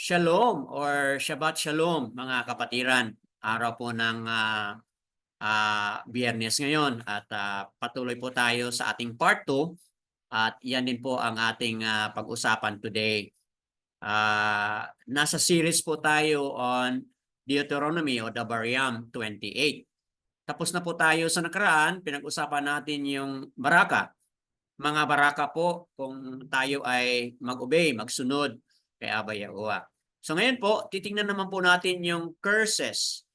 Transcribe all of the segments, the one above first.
Shalom or Shabbat Shalom mga kapatiran. Araw po ng Biyernes ngayon at patuloy po tayo sa ating part 2 at yan din po ang ating pag-usapan today. Nasa series po tayo on Deuteronomy o Devarim 28. Tapos na po tayo sa nakaraan, pinag-usapan natin yung baraka. Mga baraka po kung tayo ay mag-obey, magsunod kay Abba Yahuwah. So ngayon po, titingnan naman po natin yung curses.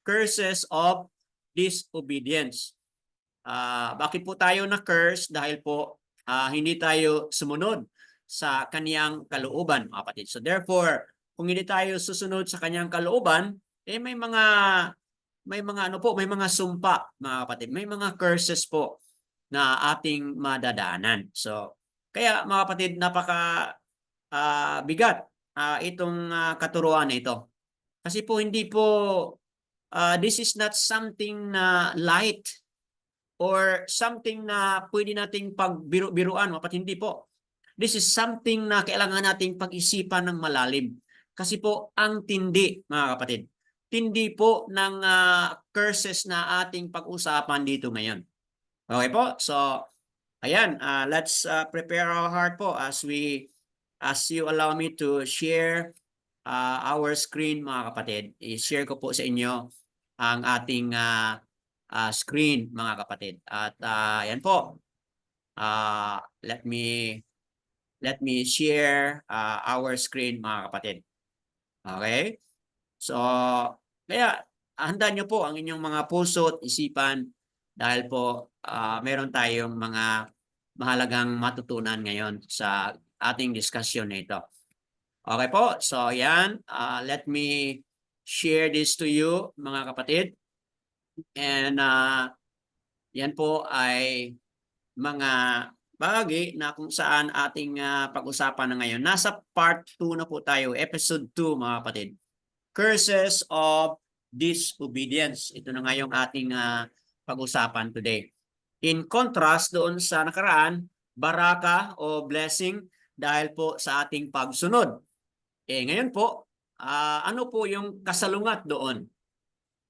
Curses of disobedience. Bakit po tayo na-curse? Dahil po hindi tayo sumunod sa kaniyang kalooban, mga kapatid. So therefore, kung hindi tayo susunod sa kaniyang kalooban, may mga sumpa, mga kapatid. May mga curses po na ating madadaanan. So, kaya mga kapatid, napaka bigat itong katuruan na ito. Kasi po hindi po this is not something na light or something na pwede nating pagbiruan, mga kapatid, hindi po. This is something na kailangan nating pag-isipan ng malalim. Kasi po ang tindi, mga kapatid. Tindi po ng curses na ating pag-usapan dito ngayon. Okay po? So, ayan, let's prepare our heart po as you allow me to share our screen, mga kapatid. I-share ko po sa inyo ang ating screen, mga kapatid. At ayan po. Let me share our screen, mga kapatid. Okay? So, kaya handa nyo po ang inyong mga puso at isipan dahil po meron tayong mga mahalagang matutunan ngayon sa ating discussion na ito. Okay po, so yan. Let me share this to you, mga kapatid. And yan po ay mga bagay na kung saan ating pag-usapan na ngayon. Nasa part 2 na po tayo, episode 2, mga kapatid. Curses of disobedience. Ito na nga yung ating pag-usapan today. In contrast doon sa nakaraan, baraka o blessing dahil po sa ating pagsunod. Ngayon po, ano po yung kasalungat doon?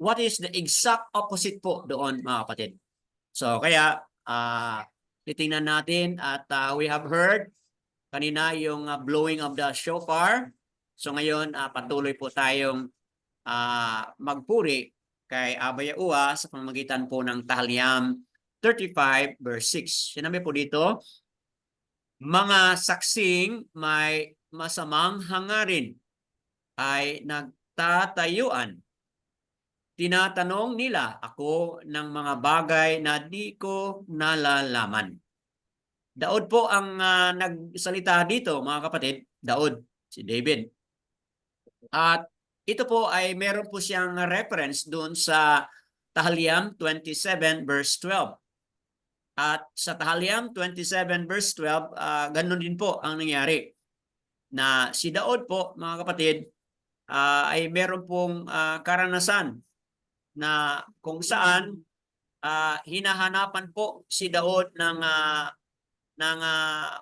What is the exact opposite po doon, mga kapatid? So kaya titingnan natin at we have heard kanina yung blowing of the shofar. So ngayon, patuloy po tayong magpuri kay Abba Yahuwah sa pamamagitan po ng Tahaliam 35 verse 6. Sinabi po dito, mga saksing may masamang hangarin ay nagtatayuan. Tinatanong nila ako ng mga bagay na di ko nalalaman. Daud po ang nagsalita dito, mga kapatid. Daud, si David. At ito po ay meron po siyang reference doon sa Tahaliam 27 verse 12. At sa Tahaliam 27 verse 12, ganun din po ang nangyari. Na si Daud po, mga kapatid, ay meron pong karanasan na kung saan hinahanapan po si Daud ng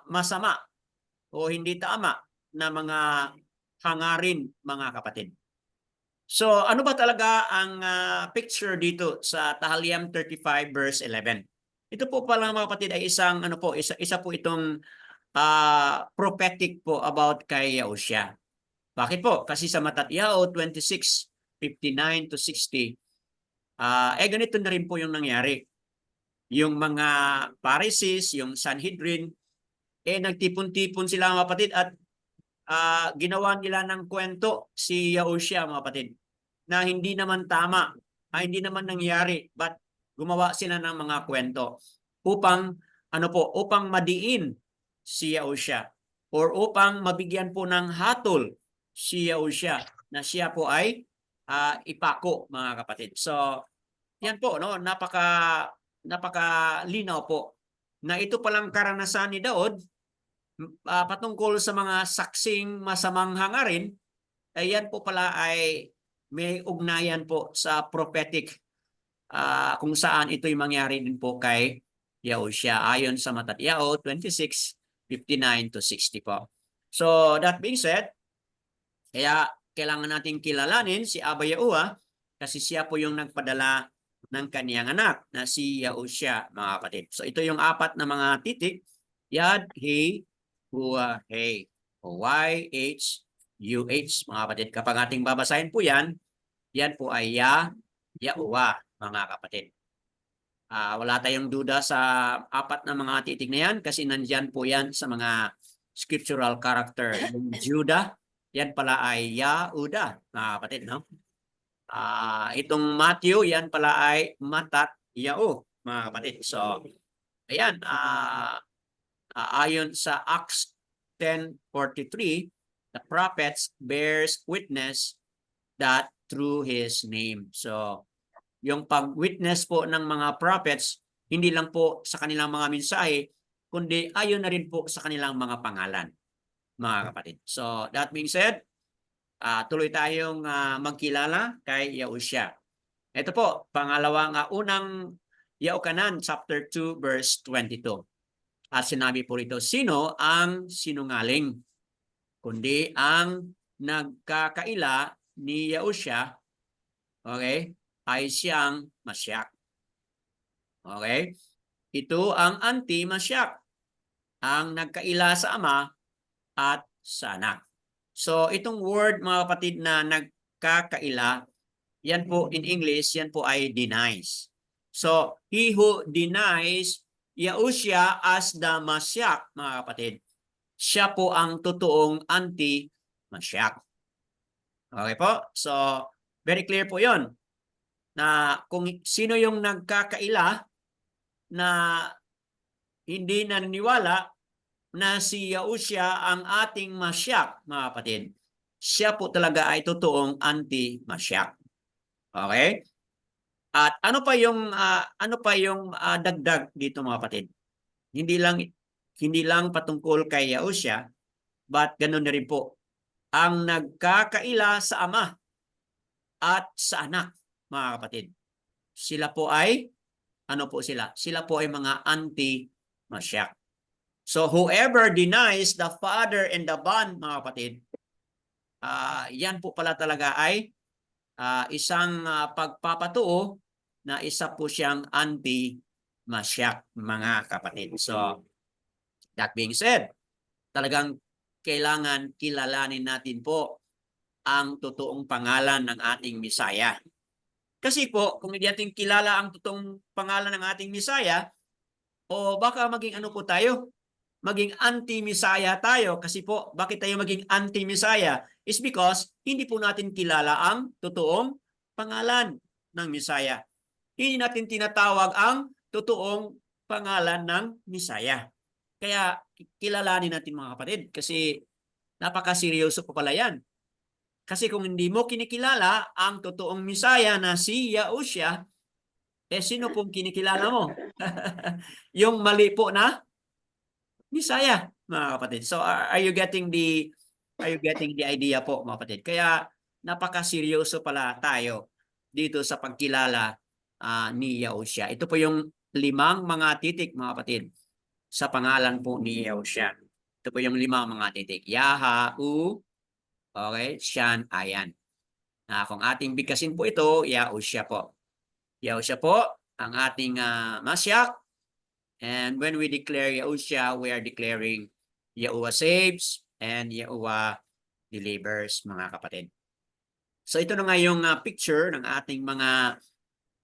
masama o hindi tama na mga hangarin, mga kapatid. So ano ba talaga ang picture dito sa Tahaliam 35 verse 11? Ito po pala, mga kapatid, ay isang isa po itong prophetic po about kay Yahushua. Bakit po? Kasi sa Matatyahu 26:59 to 60, ganito na rin po yung nangyari. Yung mga Pharisees, yung Sanhedrin, nagtipon-tipon sila, mga kapatid, at ginawa nila ng kwento si Yahushua, mga kapatid, na hindi naman tama, hindi naman nangyari, but gumawa sila ng mga kwento upang upang madiin si Yahushua or upang mabigyan po ng hatol si Yahushua na siya po ay ipako, mga kapatid. So yan po, no, napakalinaw po na ito palang karanasan ni Daud patungkol sa mga saksing masamang hangarin, yan po pala ay may ugnayan po sa prophetic kung saan ito'y mangyari din po kay Yahushua ayon sa Matatyahu 26:59 to 60 po. So that being said, Kaya kailangan nating kilalanin si Abba Yahuwah kasi siya po yung nagpadala ng kaniyang anak na si Yahusha, mga kapatid. So ito yung apat na mga titik. Yad, He, Hua, He. O Y-H-U-H, mga kapatid. Kapag ating babasahin po yan po ay Yahuwah, mga kapatid. Wala tayong duda sa apat na mga titik na yan kasi nandyan po yan sa mga scriptural character. Yung Judah, yan pala ay Yahuda, mga kapatid, no? Itong Matthew, yan pala ay Matat Yao, mga kapatid. So, ayan, ayon sa Acts 10:43, the prophets bears witness that through his name. So, yung pag-witness po ng mga prophets, hindi lang po sa kanilang mga mensahe, kundi ayon na rin po sa kanilang mga pangalan, mga kapatid. So, that being said, tuloy tayong magkilala kay Yahusha. Ito po, pangalawang unang Yaokanan, chapter 2, verse 22. At sinabi po rito, sino ang sinungaling? Kundi ang nagkakaila ni Yahusha, okay, ay siyang Masyak. Okay? Ito ang anti-Masyak, ang nagkaila sa Ama at sa Anak. So, itong word, mga kapatid, na nagkakaila, yan po in English, yan po ay denies. So, he who denies Yahusha as the Masyak, mga kapatid, siya po ang totoong anti-Masyak. Okay po? So, very clear po yon na kung sino yung nagkakaila na hindi naniniwala na si Yahusha ang ating Masyak, mga kapatid, siya po talaga ay totoong anti-Masyak. Okay? At ano pa yung dagdag dito, mga kapatid? Hindi lang patungkol kay Yahusha, but ganoon na rin po ang nagkakaila sa Ama at sa Anak, mga kapatid. Sila po ay ano po sila? Sila po ay mga anti-Masyak. So whoever denies the Father and the Son, mga kapatid, yan po pala talaga ay isang pagpapatuo na isa po siyang anti-Masyak, mga kapatid. So, that being said, talagang kailangan kilalanin natin po ang totoong pangalan ng ating Misaya. Kasi po, kung hindi natin kilala ang totoong pangalan ng ating Misaya, o baka maging ano po tayo, maging anti-Misaya tayo. Kasi po, bakit tayo maging anti-Misaya? Is because hindi po natin kilala ang totoong pangalan ng Misaya. Hindi natin tinatawag ang totoong pangalan ng Misaya. Kaya kilalanin natin, mga kapatid, kasi napaka-seryoso po pala yan. Kasi kung hindi mo kinikilala ang totoong Misaya na si Yahusha, sino pong kinikilala mo? Yung mali po na Misaya, mga kapatid. So are you getting the idea po, mga kapatid? Kaya napaka-seryoso pala tayo dito sa pagkilala ni Yahusha. Ito po yung 5 mga titik, mga kapatid, sa pangalan po ni Yahusha. Ito po yung 5 mga titik. Yaha-u, okay, Shan, Ayan. Kung ating bigkasin po ito, Yahusha po. Yahusha po ang ating Masyak. And when we declare Yahusha, we are declaring Yahuwah saves and Yahuwah delivers, mga kapatid. So ito na nga yung picture ng ating mga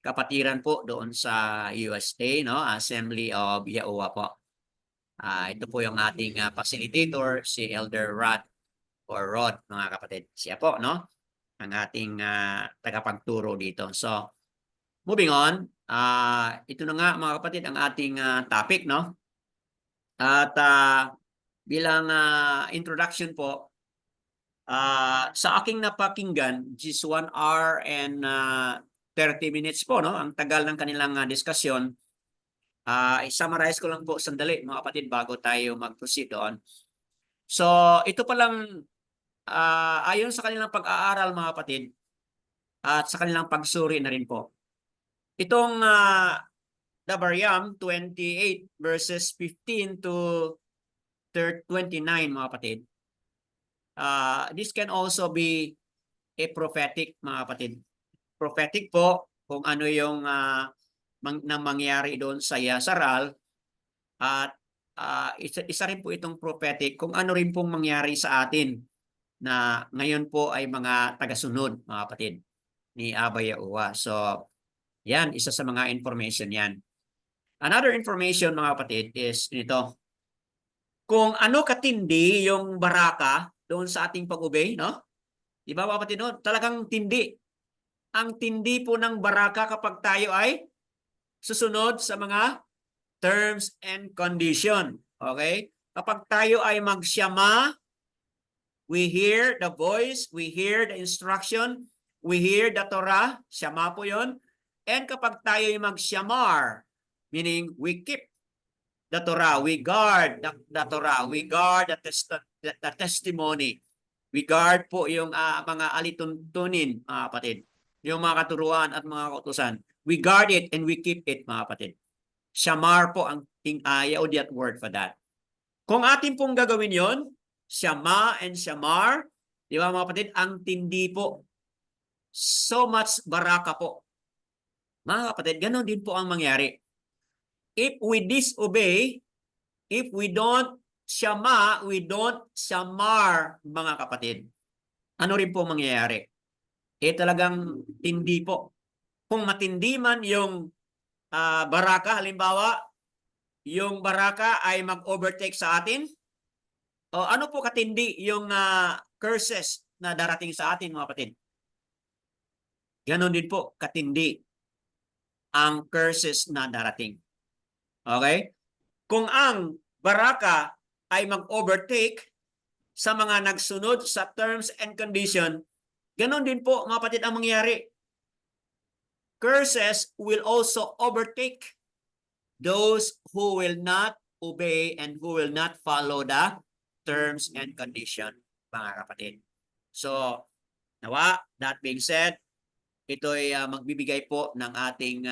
kapatiran po doon sa USA, no? Assembly of Yahuwah po. Ito po yung ating facilitator, si Elder Rod or Rod, mga kapatid. Siya po, no? Ang ating tagapagturo dito. So, moving on, ito na nga, mga kapatid, ang ating topic, no? At bilang introduction po, sa aking napakinggan, just 1 hour and 30 minutes po, no? Ang tagal ng kanilang diskusyon. I-summarize ko lang po sandali, mga kapatid, bago tayo mag-proceed doon. So, ito palang ayon sa kanilang pag-aaral, mga kapatid, at sa kanilang pagsuri na rin po. Itong Devarim 28 verses 15 to 29, mga kapatid. This can also be a prophetic, mga kapatid. Prophetic po kung ano yung nang mangyari doon sa Yasaral, at isa rin po itong prophetic kung ano rin pong mangyari sa atin na ngayon po ay mga tagasunod, mga kapatid, ni Abba Yahuwah. So, yan, isa sa mga information yan. Another information, mga kapatid, is ito. Kung ano katindi yung baraka doon sa ating pag-obey, no? Di ba, mga kapatid, no? Talagang tindi. Ang tindi po ng baraka kapag tayo ay susunod sa mga terms and condition. Okay? Kapag tayo ay magsyama, we hear the voice, we hear the instruction, we hear the Torah, syama po yun. And kapag tayo ay magsyamar, meaning we keep the Torah, we guard the Torah, we guard the testimony, we guard po yung mga alituntunin, mga kapatid, yung mga katuruan at mga kautusan. We guard it and we keep it, mga kapatid. Shamar po ang Yahudi word for that. Kung atin pong gagawin yon, Shama and Shamar, di ba, mga kapatid, ang tindi po. So much baraka po. Mga kapatid, ganoon din po ang mangyari. If we disobey, if we don't Shama, we don't Shamar, mga kapatid, ano rin po mangyayari? Talagang tindi po. Kung matindi man yung baraka, halimbawa, yung baraka ay mag-overtake sa atin, o ano po katindi yung curses na darating sa atin, mga kapatid? Ganon din po katindi ang curses na darating. Okay? Kung ang baraka ay mag-overtake sa mga nagsunod sa terms and condition, ganon din po, mga kapatid, ang mangyayari. Curses will also overtake those who will not obey and who will not follow the terms and condition, mga kapatid. So, nawa, that being said, ito'y magbibigay po ng ating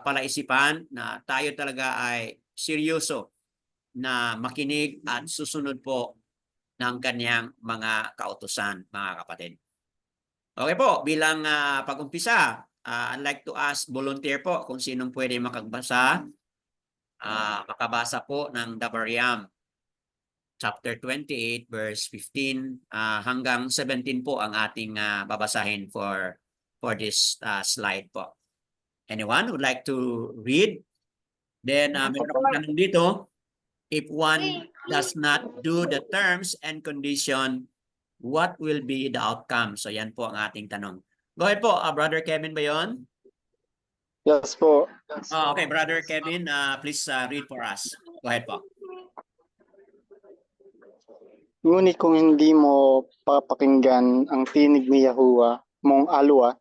palaisipan na tayo talaga ay seryoso na makinig at susunod po ng kanyang mga kautusan, mga kapatid. Okay po, bilang pag-umpisa, I'd like to ask volunteer po kung sinong pwede makabasa po ng Devarim chapter 28 verse 15 hanggang 17 po ang ating babasahin for this slide po. Anyone would like to read? Then meron akong tanong dito, if one does not do the terms and condition, what will be the outcome? So yan po ang ating tanong. Go ahead po, Brother Kevin ba yun? Yes po. Okay, Brother Kevin, please read for us. Go ahead po. Ngunit kung hindi mo papakinggan ang tinig ni Yahuwah mong alwa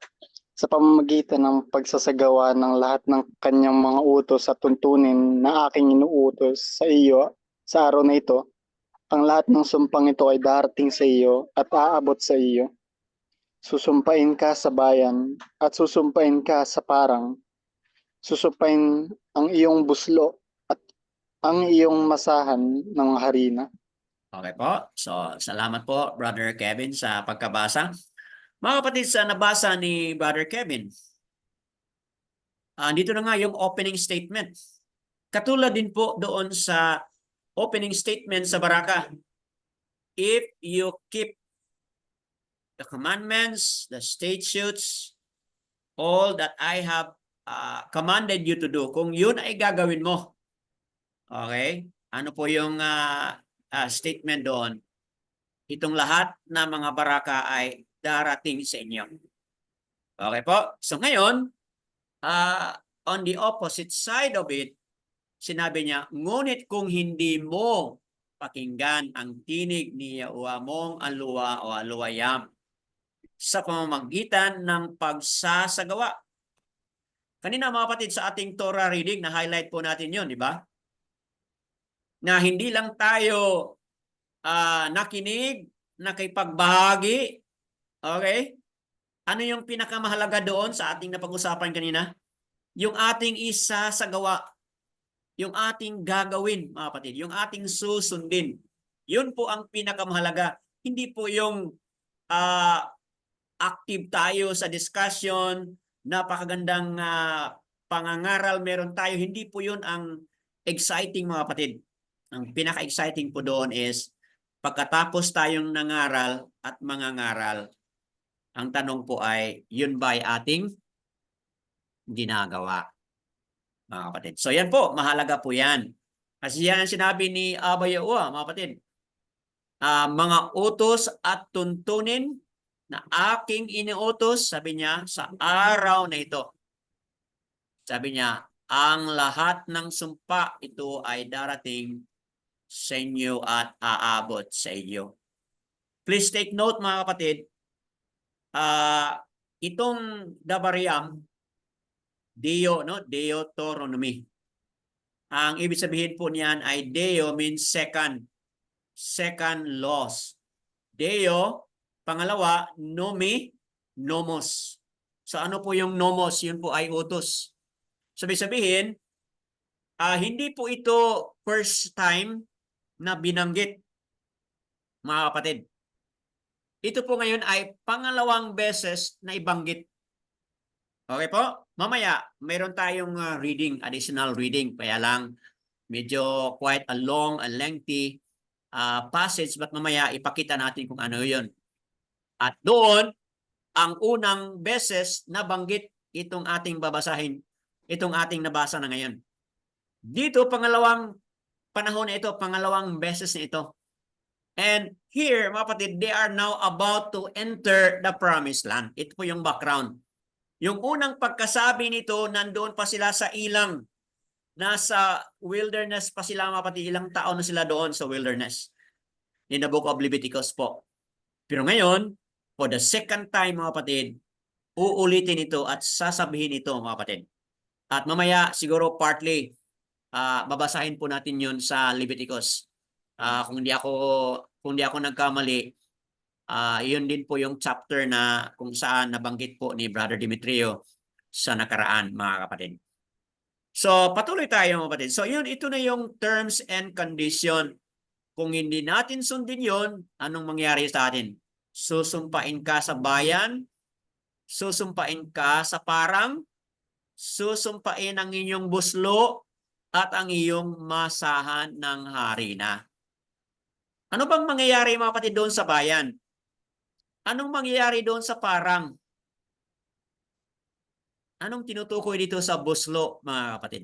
sa pamamagitan ng pagsasagawa ng lahat ng kanyang mga utos at tuntunin na aking inuutos sa iyo sa araw na ito, ang lahat ng sumpang ito ay darating sa iyo at aabot sa iyo. Susumpain ka sa bayan at susumpain ka sa parang. Susumpain ang iyong buslo at ang iyong masahan ng harina. Okay po. So, salamat po, Brother Kevin, sa pagkabasa. Mga kapatid, sa nabasa ni Brother Kevin, dito na nga yung opening statement. Katulad din po doon sa opening statement sa Baraka. If you keep the commandments, the statutes, all that I have commanded you to do, kung yun ay gagawin mo, okay? Ano po yung statement doon? Itong lahat na mga baraka ay darating sa inyo. Okay po? So ngayon, on the opposite side of it, sinabi niya, ngunit kung hindi mo pakinggan ang tinig ni Yahuwah mong alwa o alwayam sa pamamagitan ng pagsasagawa. Kanina, mga kapatid, sa ating Torah reading, na-highlight po natin yun, di ba? Na hindi lang tayo nakinig, nakipagbahagi. Okay? Ano yung pinakamahalaga doon sa ating napag-usapan kanina? Yung ating isasagawa. Yung ating gagawin, mga kapatid. Yung ating susundin. Yun po ang pinakamahalaga. Hindi po yung active tayo sa discussion, napakagandang pangangaral meron tayo. Hindi po yun ang exciting, mga kapatid. Ang pinaka-exciting po doon is pagkatapos tayong nangaral at mangangaral, ang tanong po ay, yun ba ay ating ginagawa, mga kapatid? So yan po, mahalaga po yan. Kasi yan ang sinabi ni Aba Yawa, mga kapatid. Mga utos at tuntunin na aking iniutos, sabi niya, sa araw na ito. Sabi niya, ang lahat ng sumpa ito ay darating sa inyo at aabot sa inyo. Please take note, mga kapatid, itong Dabariam, Deo, no? Deuteronomy. Ang ibig sabihin po niyan ay Deo means second laws. Deo, pangalawa, nomi, nomos. So ano po yung nomos? Yun po ay utos. Sabi-sabihin, hindi po ito first time na binanggit, mga kapatid. Ito po ngayon ay pangalawang beses na ibanggit. Okay po? Mamaya, mayroon tayong additional reading. Kaya lang, medyo quite a long and lengthy passage, but mamaya ipakita natin kung ano yun. At doon, ang unang beses na banggit itong ating babasahin, itong ating nabasa na ngayon. Dito, pangalawang panahon na ito, pangalawang beses na ito. And here, mga kapatid, they are now about to enter the promised land. Ito po yung background. Yung unang pagkasabi nito, nandoon pa sila sa ilang. Nasa wilderness pa sila, mga kapatid. Ilang taon na sila doon sa wilderness. In the book of Leviticus po. Pero ngayon, for the second time, mga kapatid, uulitin ito at sasabihin ito, mga kapatid. At mamaya, siguro partly, babasahin po natin yun sa Leviticus. Kung di ako nagkamali, yun din po yung chapter na kung saan nabanggit po ni Brother Demetrio sa nakaraan, mga kapatid. So, patuloy tayo, mga kapatid. So, ito na yung terms and condition. Kung hindi natin sundin yun, anong mangyari sa atin? Susumpain ka sa bayan, susumpain ka sa parang, susumpain ang inyong buslo, at ang iyong masahan ng harina. Ano bang mangyayari, mga kapatid, doon sa bayan? Anong mangyayari doon sa parang? Anong tinutukoy dito sa buslo, mga kapatid?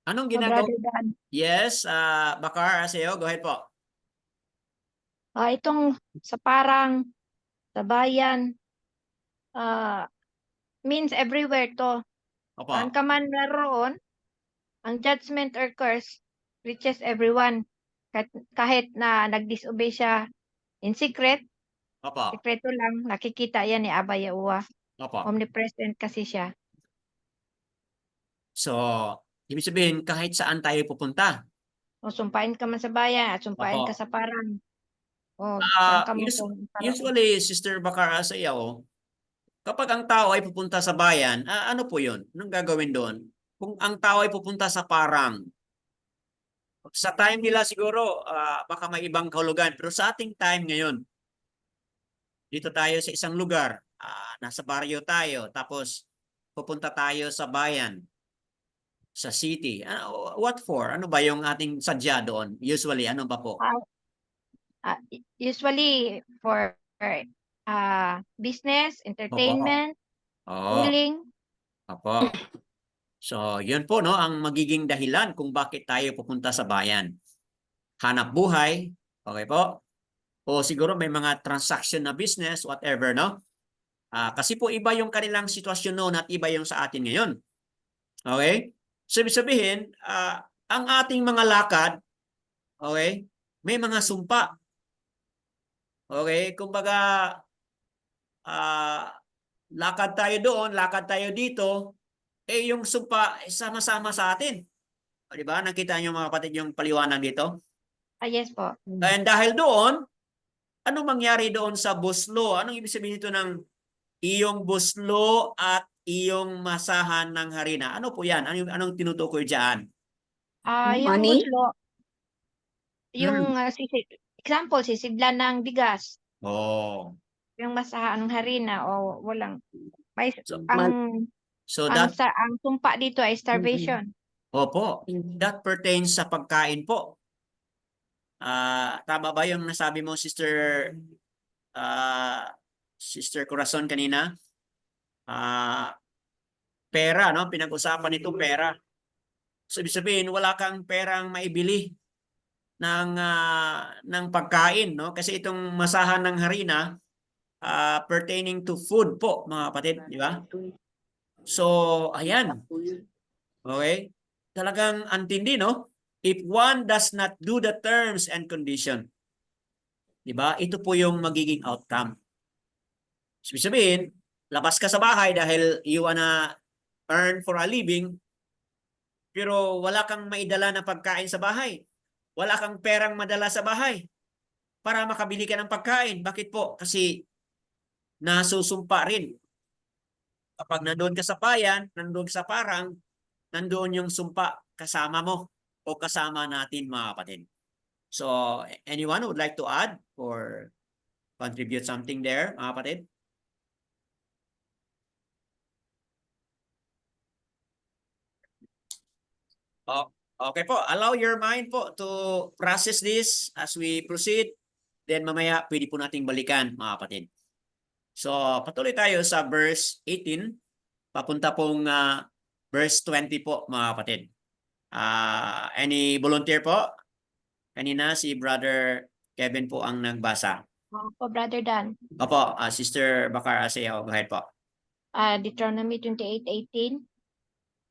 Anong ginagawa? Brother Dan. Yes, Bakar, Aseo, go ahead po. Itong sa parang, sa bayan, means everywhere to. Opo, Saan ka man naroon, ang judgment or curse reaches everyone. Kahit na nag-disobey siya in secret, opo, sekreto lang, nakikita yan ni Aba Yawa. opo. Omnipresent kasi siya. So, ibig sabihin, kahit saan tayo pupunta. O sumpain ka man sa bayan at sumpain Opo. ka sa parang. O saan ka man Usually, Sister Bakar, Aseo, kapag ang tao ay pupunta sa bayan, ano po yun? Anong gagawin doon? Kung ang tao ay pupunta sa parang, sa time nila siguro, baka may ibang kahulugan. Pero sa ating time ngayon, dito tayo sa isang lugar, nasa baryo tayo, tapos pupunta tayo sa bayan, sa city. What for? Ano ba yung ating sadya doon? Usually, ano ba po? Usually for business, entertainment, Oo. healing. Opo. So, yun po, no, ang magiging dahilan kung bakit tayo pupunta sa bayan. Hanap buhay, okay po? O siguro may mga transaction na business, whatever, no? Kasi po iba yung kanilang sitwasyon noon at iba yung sa atin ngayon. Okay? So, ibig sabihin, ang ating mga lakad, okay, may mga sumpa. Okay? Kumbaga, lakad tayo doon, lakad tayo dito, yung sumpa, sama-sama sa atin. O, di ba? Nakita niyo, mga kapatid, yung paliwanag dito? Yes po. And dahil doon, ano mangyari doon sa buslo? Anong ibig sabihin nito ng iyong buslo at iyong masahan ng harina? Ano po yan? Anong tinutukoy dyan? Yung Money? muslo, yung Hmm. example, sisidlan ng bigas, Oh. yung masaha ng harina o walang may So, ang that, ang sumpa dito ay starvation. opo, that pertains sa pagkain po. Tama ba yung nasabi mo, Sister Corazon kanina? Pera, no? Pinag-usapan nito pera. So, ibig sabihin, wala kang perang maibili ng pagkain, no? Kasi itong masahan ng harina pertaining to food po, mga kapatid, di ba? So, ayan. Okay? Talagang antindi, no? If one does not do the terms and condition, di ba? Ito po yung magiging outcome. So, ibig sabihin, labas ka sa bahay dahil you wanna earn for a living, pero wala kang maidala na pagkain sa bahay. Wala kang perang madala sa bahay para makabili ka ng pagkain. Bakit po? Kasi nasusumpa rin. Kapag nandoon ka sa bayan, nandoon sa parang, nandoon yung sumpa kasama mo o kasama natin, mga kapatid. So, anyone would like to add or contribute something there, mga kapatid? Oh, okay po. Allow your mind po to process this as we proceed. Then mamaya pwede po nating balikan, mga kapatid. So, patuloy tayo sa verse 18. Papunta pong verse 20 po, mga kapatid. Any volunteer po? Kanina si Brother Kevin po ang nagbasa. Po, Brother Dan. Opo, Sister Bakar Aseo, go ahead po. Deuteronomy 28:18.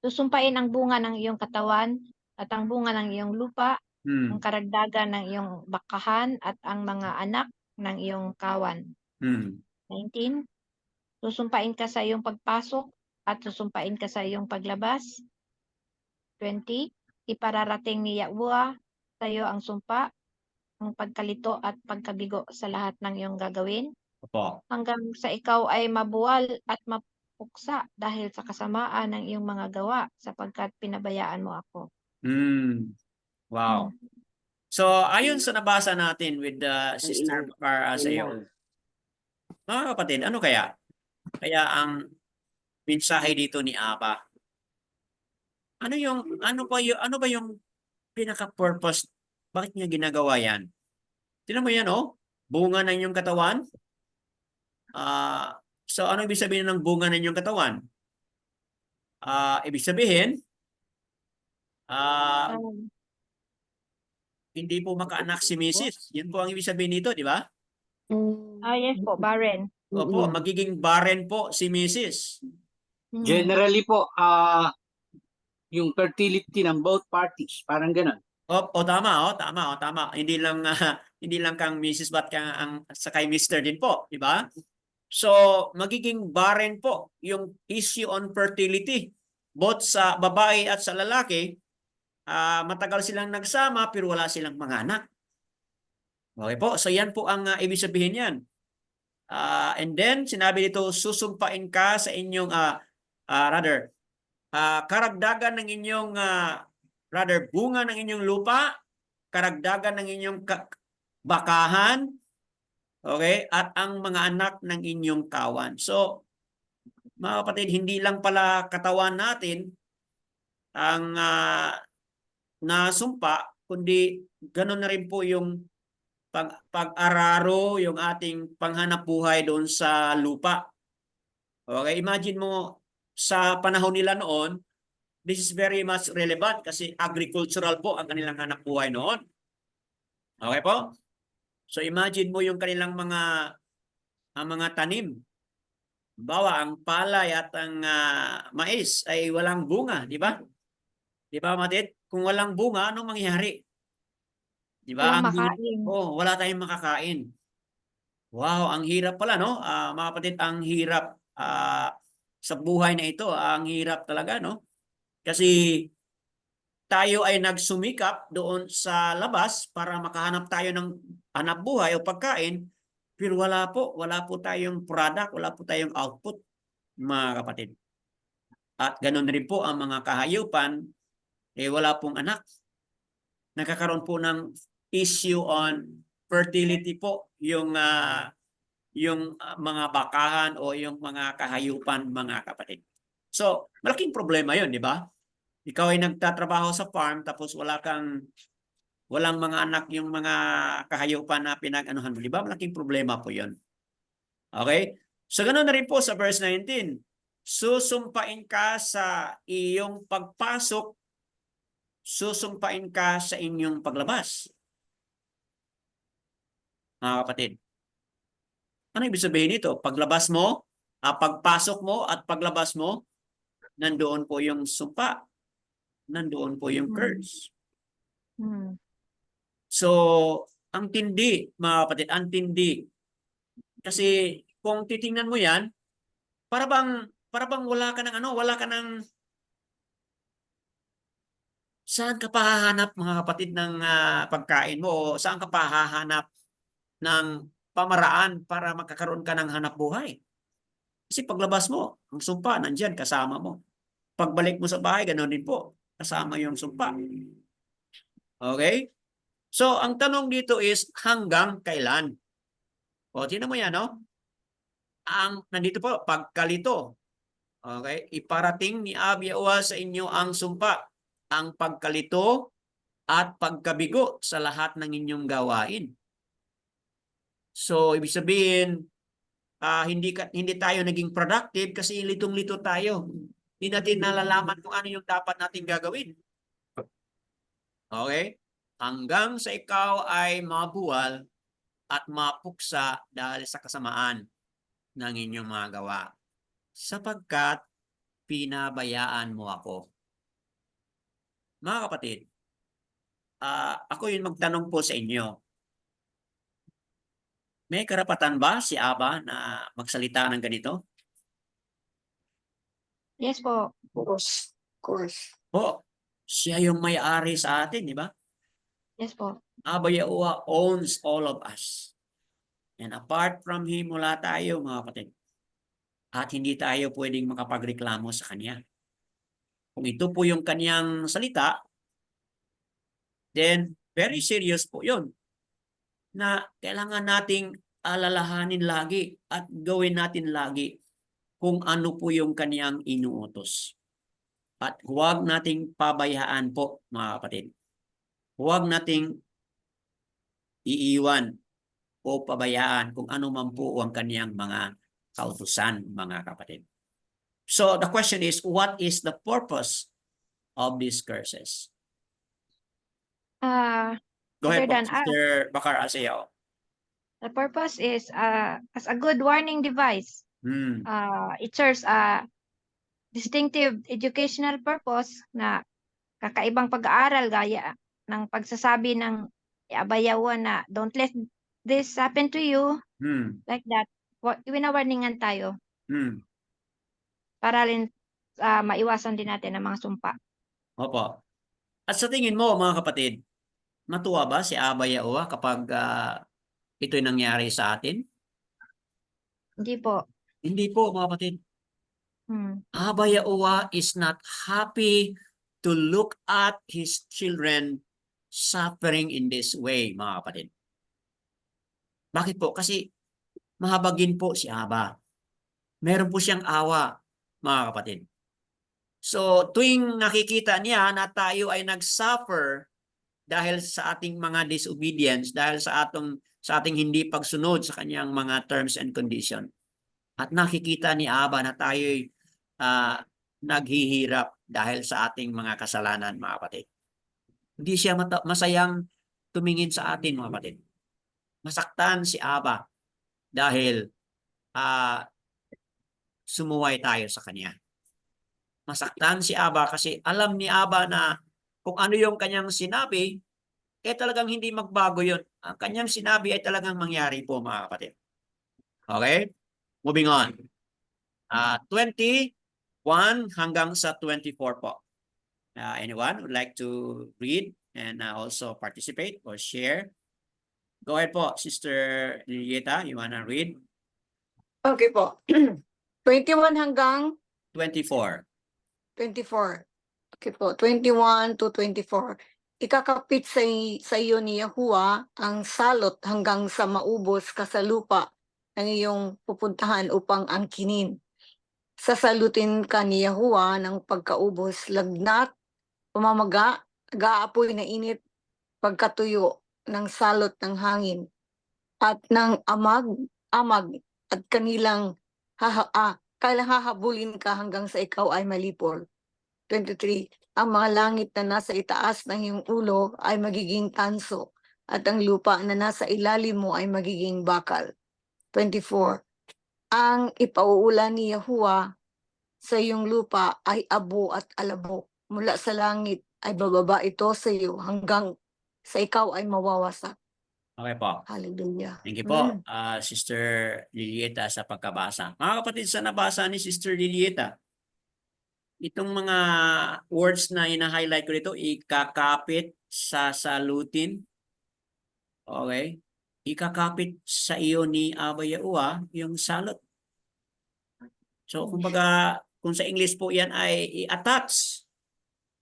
Susumpain ang bunga ng iyong katawan at ang bunga ng iyong lupa, ang karagdagan ng iyong bakahan at ang mga anak ng iyong kawan. 19. Susumpain ka sa iyong pagpasok at susumpain ka sa iyong paglabas. 20. Ipararating ni Yahweh sa iyo ang sumpa, ang pagkalito at pagkabigo sa lahat ng iyong gagawin, Opo. hanggang sa ikaw ay mabuwal at mapuksa dahil sa kasamaan ng iyong mga gawa, sapagkat pinabayaan mo ako. Wow. So, ayon sa nabasa natin with Sister Bakar Aseo, mga kapatid, ano kaya? Kaya ang mensahe dito ni Aba. Ano ba yung pinaka-purpose? Bakit niya ginagawa yan? Tingnan mo yan, oh. Bunga ng inyong katawan. So, ano ibig sabihin ng bunga ng inyong katawan? Ibig sabihin, hindi po makaanak si Mrs. Yan po ang ibig sabihin nito, di ba? Yes po, barren. Opo, magiging barren po si Mrs. Generally po, yung fertility ng both parties, parang ganun. Tama. Hindi lang kang Mrs. but ang sa kay Mr. din po, di ba? So, magiging barren po yung issue on fertility. Both sa babae at sa lalaki, matagal silang nagsama pero wala silang mga anak. Okay po, so yan po ang ibig sabihin yan. And then, sinabi dito, susumpain ka sa inyong, karagdagan ng inyong, bunga ng inyong lupa, karagdagan ng inyong bakahan, okay, at ang mga anak ng inyong kawan. So, mga kapatid, hindi lang pala katawan natin ang nasumpa, kundi ganoon na rin po yung pag-araro, yung ating panghanap buhay doon sa lupa. Okay, imagine mo sa panahon nila noon, this is very much relevant kasi agricultural po ang kanilang hanap buhay noon. Okay po? So imagine mo yung kanilang mga tanim. Bawa ang palay at ang mais ay walang bunga, di ba? Di ba, Matit? Kung walang bunga, anong mangyayari? Di ba? Walang makain. Wala tayong makakain. Wow, ang hirap pala, no? Mga kapatid, ang hirap sa buhay na ito. Ang hirap talaga, no? Kasi tayo ay nagsumikap doon sa labas para makahanap tayo ng hanap buhay o pagkain, pero wala po tayong product, wala po tayong output, mga kapatid. At ganun rin po ang mga kahayupan, wala pong anak. Nagkakaroon po ng issue on fertility po yung mga bakahan o yung mga kahayupan, mga kapatid. So, malaking problema yun, di ba? Ikaw ay nagtatrabaho sa farm tapos walang mga anak yung mga kahayupan na pinag-anuhan mo. Di ba? Malaking problema po yun. Okay? So, ganoon na rin po sa verse 19. Susumpain ka sa iyong pagpasok, susumpain ka sa inyong paglabas. Mga kapatid. Ano ibig sabihin nito? Paglabas mo, pagpasok mo at paglabas mo, nandoon po yung sumpa. Nandoon po yung curse. Hmm. So, ang tindi, mga kapatid, ang tindi. Kasi kung titingnan mo yan, para bang wala ka ng wala ka ng saan ka pahahanap, mga kapatid, ng pagkain mo, o saan ka pahahanap ng pamaraan para magkakaroon ka ng hanap buhay. Kasi paglabas mo, ang sumpa nandiyan kasama mo. Pagbalik mo sa bahay, ganoon din po, kasama yung sumpa. Okay? So, ang tanong dito is hanggang kailan? O, tingnan mo yan, no? Nandito po, pagkalito. Okay? Iparating ni Yahuwah sa inyo ang sumpa, ang pagkalito at pagkabigo sa lahat ng inyong gawain. So, ibig sabihin, hindi tayo naging productive kasi litong-lito tayo. Hindi natin nalalaman kung ano yung dapat natin gagawin. Okay? Hanggang sa ikaw ay mabuwal at mapuksa dahil sa kasamaan ng inyong mga gawa. Sapagkat pinabayaan mo ako. Mga kapatid, ako yung magtanong po sa inyo. May karapatan ba si Aba na magsalita ng ganito? Yes po. Of course. Po, siya yung may-ari sa atin, di ba? Yes po. Aba Yahuwah owns all of us. And apart from Him, wala tayo, mga kapatid. At hindi tayo pwedeng makapagreklamo sa Kanya. Kung ito po yung Kanyang salita, then very serious po yun. Na kailangan nating alalahanin lagi at gawin natin lagi kung ano po yung Kanyang inuutos. At huwag nating pabayaan po, mga kapatid. Huwag nating iiwan o pabayaan kung ano man po ang Kanyang mga kautusan, mga kapatid. So the question is, what is the purpose of these curses? Go ahead Other po, than Sister Bakar Aseo. the purpose is as a good warning device. Hmm. It serves a distinctive educational purpose na kakaibang pag-aaral gaya ng pagsasabi ng Aba Yahuwah na don't let this happen to you, Hmm. like that. Winawarningan tayo Hmm. para rin maiwasan din natin ang mga sumpa. Opo. At sa tingin mo, mga kapatid, matuwa ba si Aba Yahuwah kapag ito'y nangyari sa atin? Hindi po. Hindi po, mga kapatid. Aba Yahuwah is not happy to look at His children suffering in this way, mga kapatid. Bakit po? Kasi mahabagin po si Aba. Meron po siyang awa, mga kapatid. So, tuwing nakikita niya na tayo ay nag-suffer dahil sa ating mga disobedience, dahil sa ating hindi pagsunod sa kanyang mga terms and condition. At nakikita ni Aba na tayo'y naghihirap dahil sa ating mga kasalanan, mga kapatid. Hindi siya masayang tumingin sa atin, mga kapatid. Masaktan si Aba dahil sumuway tayo sa kanya. Masaktan si Aba kasi alam ni Aba na kung ano yung kanyang sinabi, talagang hindi magbago yun. Ang kanyang sinabi ay talagang mangyari po, mga kapatid. Okay? Moving on. 21 hanggang sa 24 po. Anyone would like to read and also participate or share? Go ahead po, Sister Lilieta, you wanna read? Okay po. 21 hanggang 24. 24. Okay po, 21 to 24. Ikakapit sa iyo ni Yahuwah ang salot hanggang sa maubos ka sa lupa ng iyong pupuntahan upang angkinin. Sasalutin ka ni Yahuwah ng pagkaubos, lagnat, pamamaga, gaapoy na init, pagkatuyo ng salot ng hangin, at ng amag at kailang hahabulin ka hanggang sa ikaw ay malipol. 23. Ang mga langit na nasa itaas ng iyong ulo ay magiging tanso, at ang lupa na nasa ilalim mo ay magiging bakal. 24. Ang ipauulan ni Yahuwah sa iyong lupa ay abo at alabok. Mula sa langit ay bababa ito sa iyo hanggang sa ikaw ay mawawasak. Okay po. Hallelujah. Thank you po, Sister Lilieta, sa pagkabasa. Mga kapatid, sa nabasa ni Sister Lilieta, itong mga words na ina-highlight ko dito, ikakapit, sasalutin, okay? Ikakapit sa iyo ni Aba Yahuwah yung salot. So, kumbaga, kung sa English po yan ay i-attach.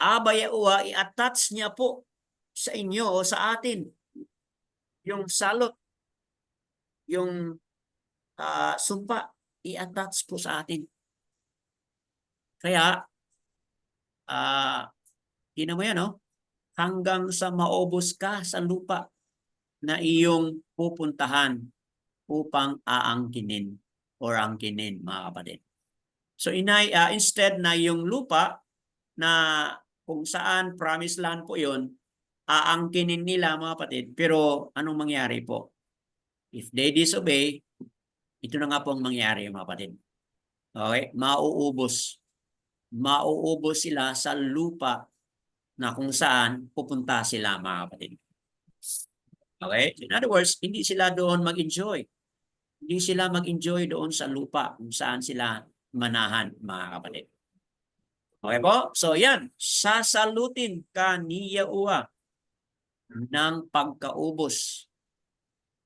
Aba Yahuwah, i-attach niya po sa inyo o sa atin yung salot, yung sumpa, i-attach po sa atin. Kaya, tingnan mo yan, no? Hanggang sa maubos ka sa lupa na iyong pupuntahan upang aangkinin or angkinin, mga kapatid. So, instead na yung lupa na kung saan promised land po yun, aangkinin nila, mga kapatid. Pero anong mangyari po? If they disobey, ito na nga po ang mangyari, mga kapatid. Okay? Mauubos sila sa lupa na kung saan pupunta sila, mga kapatid. Okay? In other words, hindi sila doon mag-enjoy. Hindi sila mag-enjoy doon sa lupa kung saan sila manahan, mga kapatid. Okay po? So yan, sasalutin ka ni Yahuwah ng pagkaubos.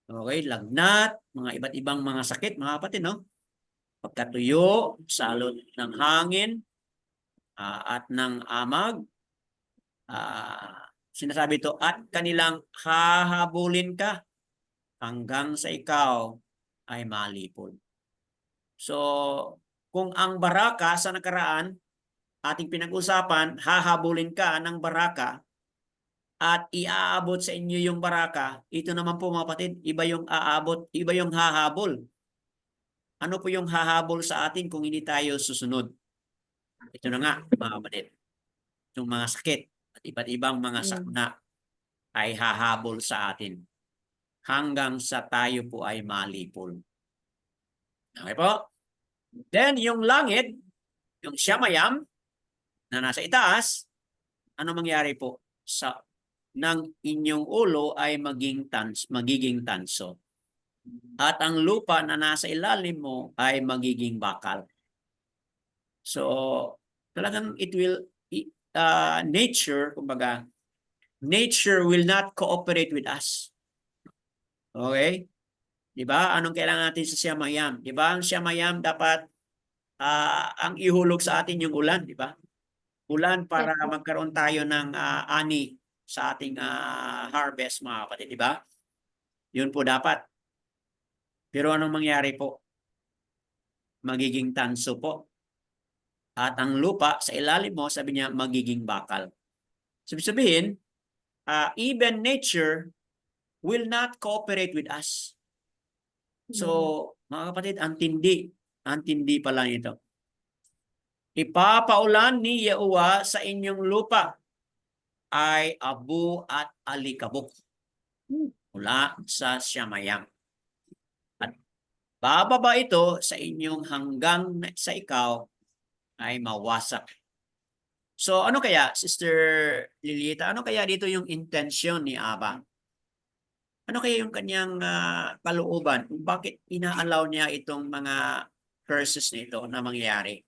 Okay? Lagnat, mga iba't ibang mga sakit, mga kapatid, no? Pagkatuyo, salot ng hangin, at ng amag, sinasabi ito, at kanilang hahabulin ka hanggang sa ikaw ay malipol. So, kung ang baraka sa nakaraan, ating pinag-usapan, hahabulin ka ng baraka at iaabot sa inyo yung baraka, ito naman po, mga kapatid, iba yung aabot, iba yung hahabol. Ano po yung hahabol sa atin kung hindi tayo susunod? Ito na nga, mga kapatid. Yung mga sakit at iba't ibang mga sakuna ay hahabol sa atin hanggang sa tayo po ay malipol. Okay po? Then, yung langit, yung Shamayam na nasa itaas, ano mangyari po? Ng inyong ulo ay magiging tanso. At ang lupa na nasa ilalim mo ay magiging bakal. So, talagang it will, nature will not cooperate with us. Okay? Diba? Anong kailangan natin sa Shamayam? Diba? Ang Shamayam dapat, ang ihulog sa atin yung ulan, diba? Ulan para magkaroon tayo ng ani sa ating harvest, mga kapatid, diba? Yun po dapat. Pero anong mangyari po? Magiging tanso po. At ang lupa sa ilalim mo, sabi niya, magiging bakal. Sabihin, even nature will not cooperate with us. So, mga kapatid, ang tindi pala ito. Ipapaulan ni Yahuwah sa inyong lupa ay abo at alikabok mula sa Shamayam. At bababa ito sa inyong hanggang sa ikaw ay mawasak. So ano kaya, Sister Lilieta, ano kaya dito yung intention ni Aba? Ano kaya yung kanyang kalooban? Bakit ina-allow niya itong mga curses nito na mangyayari?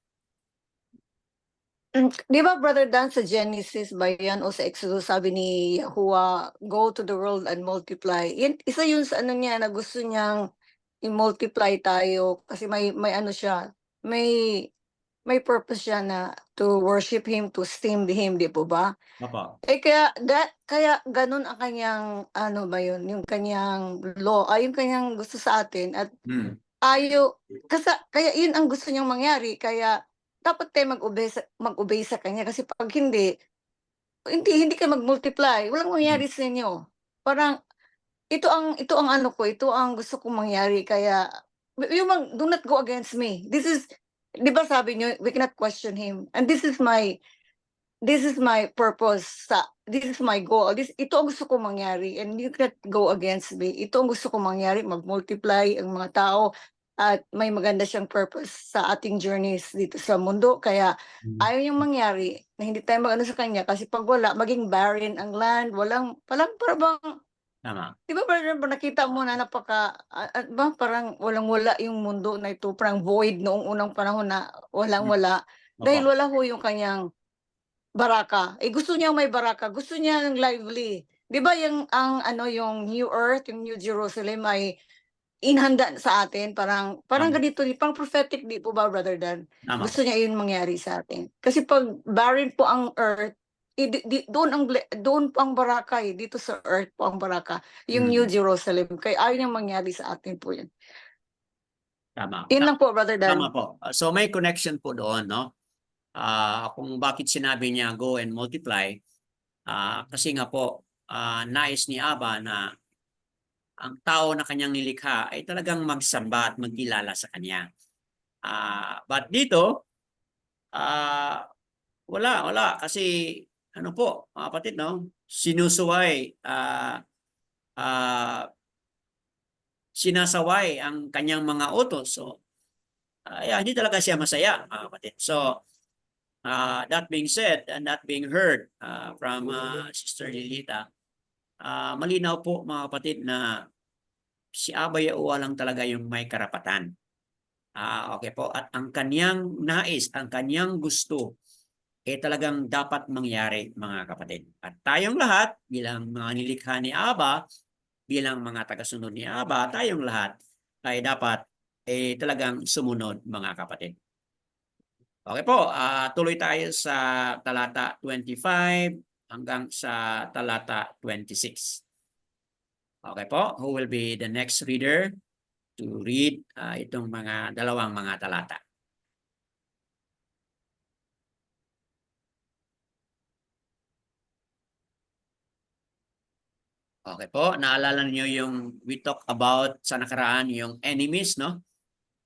Di ba, Brother Dan, sa Genesis ba yan o sa Exodus, sabi ni Yahuwah, go to the world and multiply. Isa yun sa ano niya, na gusto niyang i-multiply tayo kasi may ano siya, may may purpose siya na to worship Him, to esteem Him, di po ba? Opo. Kaya ganun ang kanyang, ano ba yun, yung kanyang law, ay yung kanyang gusto sa atin at Hmm. kaya yun ang gusto niyang mangyari, kaya dapat tayo mag-obey sa kanya kasi pag hindi kayo mag-multiply, walang mangyari sa inyo. Parang ito ang ano ko, ito ang gusto kong mangyari kaya do not go against me. This is, 'di ba sabi niyo, we cannot question him. And this is my purpose, this is my goal. Ito ang gusto kong mangyari and you cannot go against me. Ito ang gusto kong mangyari, mag-multiply ang mga tao at may maganda siyang purpose sa ating journeys dito sa mundo. Kaya ayaw niyang mangyari na hindi tayo mag-ano sa kanya kasi pag wala, maging barren ang land, parang Tama. di ba parang nakita mo na parang walang-wala yung mundo na ito, parang void noong unang panahon na walang-wala. Dahil Opo. wala ho yung kanyang baraka. Gusto niya may baraka, gusto niya ng lively. Di ba yung New Earth, yung New Jerusalem ay inhanda sa atin, parang Tama. ganito, pang prophetic, di po ba, Brother Dan? Tama. Gusto niya yun mangyari sa atin. Kasi pag barren po ang earth, doon po ang baraka dito sa earth po ang baraka, yung New Jerusalem. Kaya ayaw niyang mangyari sa atin po yun. Tama. Yun lang po, Brother Dan. Tama po. So may connection po doon, no? Kung bakit sinabi niya go and multiply, kasi nga po, nais ni Aba na ang tao na kanyang nilikha ay talagang magsamba at magkilala sa kanya. But dito, wala. Kasi ano po, mga kapatid, no? Sinasaway ang kanyang mga utos. So, hindi talaga siya masaya, mga kapatid. So, that being said and that being heard from Sister Lilita, malinaw po mga kapatid na si Aba Yaua lang talaga yung may karapatan. Okay po. At ang kanyang nais, ang kanyang gusto, talagang dapat mangyari mga kapatid. At tayong lahat bilang mga nilikha ni Aba, bilang mga tagasunod ni Aba, tayong lahat ay dapat talagang sumunod mga kapatid. Okay po, tuloy tayo sa talata 25 hanggang sa talata 26. Okay po, who will be the next reader to read itong dalawang mga talata? Okay po, naalala niyo yung we talk about sa nakaraan yung enemies, no?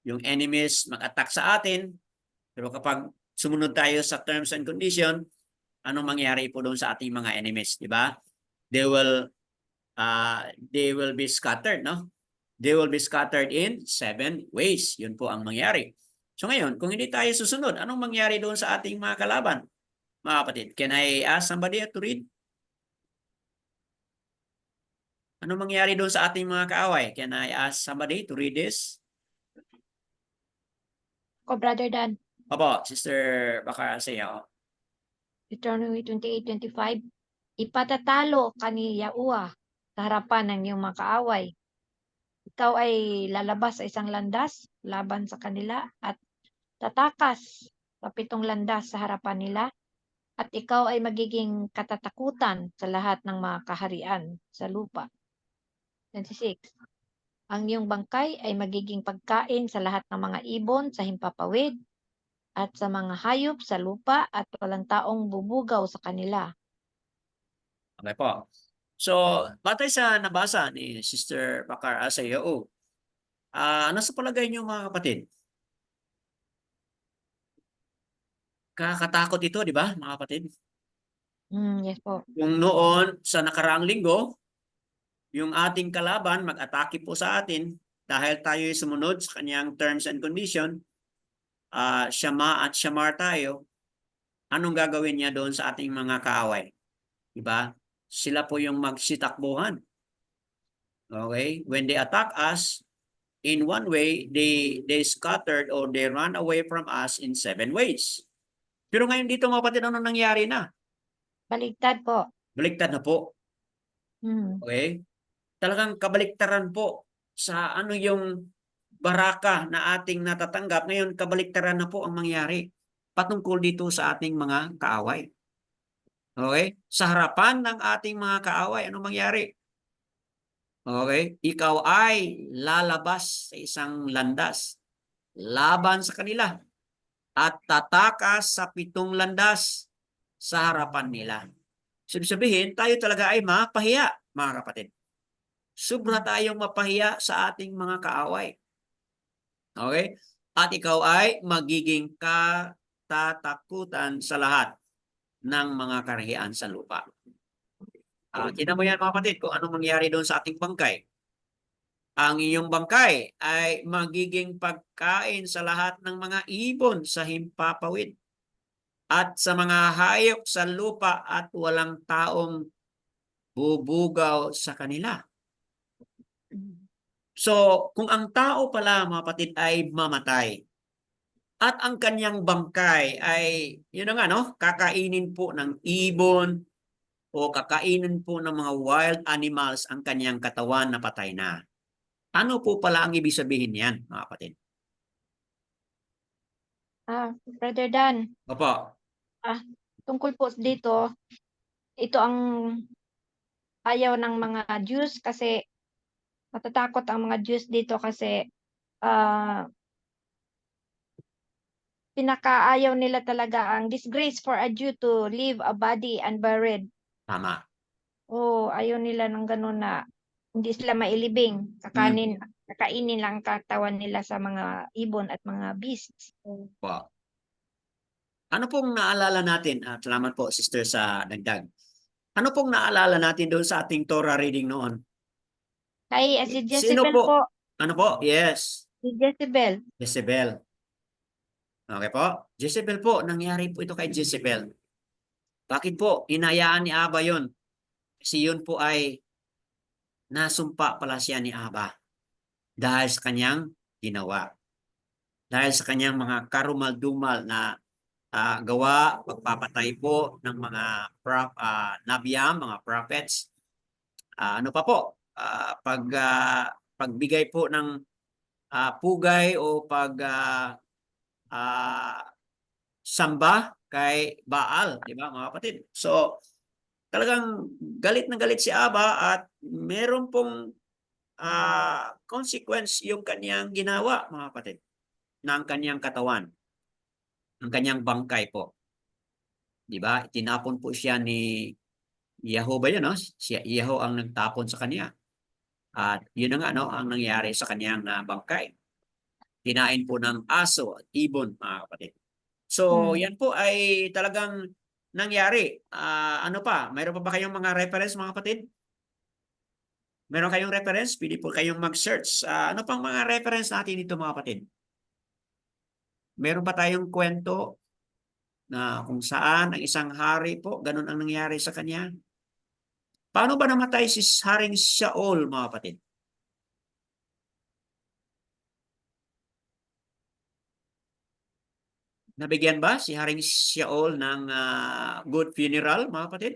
Yung enemies mag-attack sa atin, pero kapag sumunod tayo sa terms and condition, anong mangyari po doon sa ating mga enemies, di ba? They will be scattered, no? They will be scattered in 7 ways. Yun po ang mangyari. So ngayon, kung hindi tayo susunod, anong mangyari doon sa ating mga kalaban? Mga kapatid, can I ask somebody to read? Anong mangyari doon sa ating mga kaaway? Can I ask somebody to read this? Brother Dan, Opo, Sister Bakar Asaya. Deuteronomy 28:25, ipatatalo ka ni Yahuwah sa harapan ng iyong mga kaaway. Ikaw ay lalabas sa isang landas laban sa kanila at tatakas sa 7 landas sa harapan nila, at ikaw ay magiging katatakutan sa lahat ng mga kaharian sa lupa. 26. Ang iyong bangkay ay magiging pagkain sa lahat ng mga ibon sa himpapawid at sa mga hayop sa lupa, at walang taong bubugaw sa kanila. Okay po. So, batay sa nabasa ni Sister Bakar Asaya, ano sa palagay niyo mga kapatid? Kakatakot ito, di ba mga kapatid? Yes po. Kung noon sa nakaraang linggo, yung ating kalaban mag-atake po sa atin dahil tayo sumunod sa kanyang terms and condition, Shama at Shamar tayo, anong gagawin niya doon sa ating mga kaaway? Diba? Sila po yung magsitakbuhan. Okay? When they attack us, in one way, they scattered or they run away from us in 7 ways. Pero ngayon dito mga kapatid, ano nangyari na? Baligtad po. Baliktad na po. Hmm. Okay? Talagang kabaliktaran po sa ano yung baraka na ating natatanggap. Ngayon, kabaliktaran na po ang mangyari. patungkol dito sa ating mga kaaway. Okay? Sa harapan ng ating mga kaaway, ano mangyari? Okay? Ikaw ay lalabas sa isang landas laban sa kanila at tatakas sa 7 landas sa harapan nila. Sabihin, tayo talaga ay mapahiya, mga kapatid. Sobra tayong mapahiya sa ating mga kaaway. Okay? At ikaw ay magiging katatakutan sa lahat ng mga karahian sa lupa. Tingnan mo yan, mga kapatid, kung anong mangyari doon sa ating bangkay. Ang iyong bangkay ay magiging pagkain sa lahat ng mga ibon sa himpapawid at sa mga hayop sa lupa at walang taong bubugaw sa kanila. So, kung ang tao pala, mga kapatid, ay mamatay at ang kanyang bangkay ay, yun na nga, no? Kakainin po ng ibon o kakainin po ng mga wild animals ang kanyang katawan na patay na. Ano po pala ang ibig sabihin niyan, mga kapatid? Brother Dan, Opo. tungkol po dito, ito ang ayaw ng mga Jews kasi matatakot ang mga Jews dito kasi pinakaayaw nila talaga ang disgrace for a Jew to leave a body unburied. Tama. Ayaw nila ng ganun na hindi sila mailibing. Kakainin lang ang katawan nila sa mga ibon at mga beasts. Opo. Ano pong naalala natin? Salamat po, sister, sa dagdag. Ano pong naalala natin doon sa ating Torah reading noon? Kay si Sino Jezebel po? po. Ano po? Yes. Si Jezebel. Jezebel. Okay po? Jezebel po. Nangyari po ito kay Jezebel. Bakit po? Inayaan ni Aba yun. Kasi yun po ay nasumpa pala siya ni Aba dahil sa kanyang ginawa. Dahil sa kanyang mga karumal-dumal na gawa, pagpapatay po ng mga nabiyam, mga prophets. Ano pa po? Pagbigay po ng pugay o samba kay Baal, di ba, mga kapatid? So, talagang galit na galit si Aba at meron pong consequence yung kanyang ginawa, mga kapatid, ng kanyang katawan, ng kanyang bangkay po. Di ba? Tinapon po siya ni Yahoo ba yun, no? Yahoo ang nagtapon sa kanya. At yun na nga, no, ang nangyari sa kanyang bangkay. Kinain po ng aso at ibon, mga kapatid. So, yan po ay talagang nangyari. Ano pa? Mayroon pa ba kayong mga reference, mga kapatid? Meron kayong reference? Pwede po kayong mag-search. Ano pang mga reference natin dito, mga kapatid? Meron pa tayong kwento na kung saan ang isang hari po, ganun ang nangyari sa kanya. Paano ba namatay si Haring Shaul, mga kapatid? Nabigyan ba si Haring Shaul ng good funeral, mga kapatid?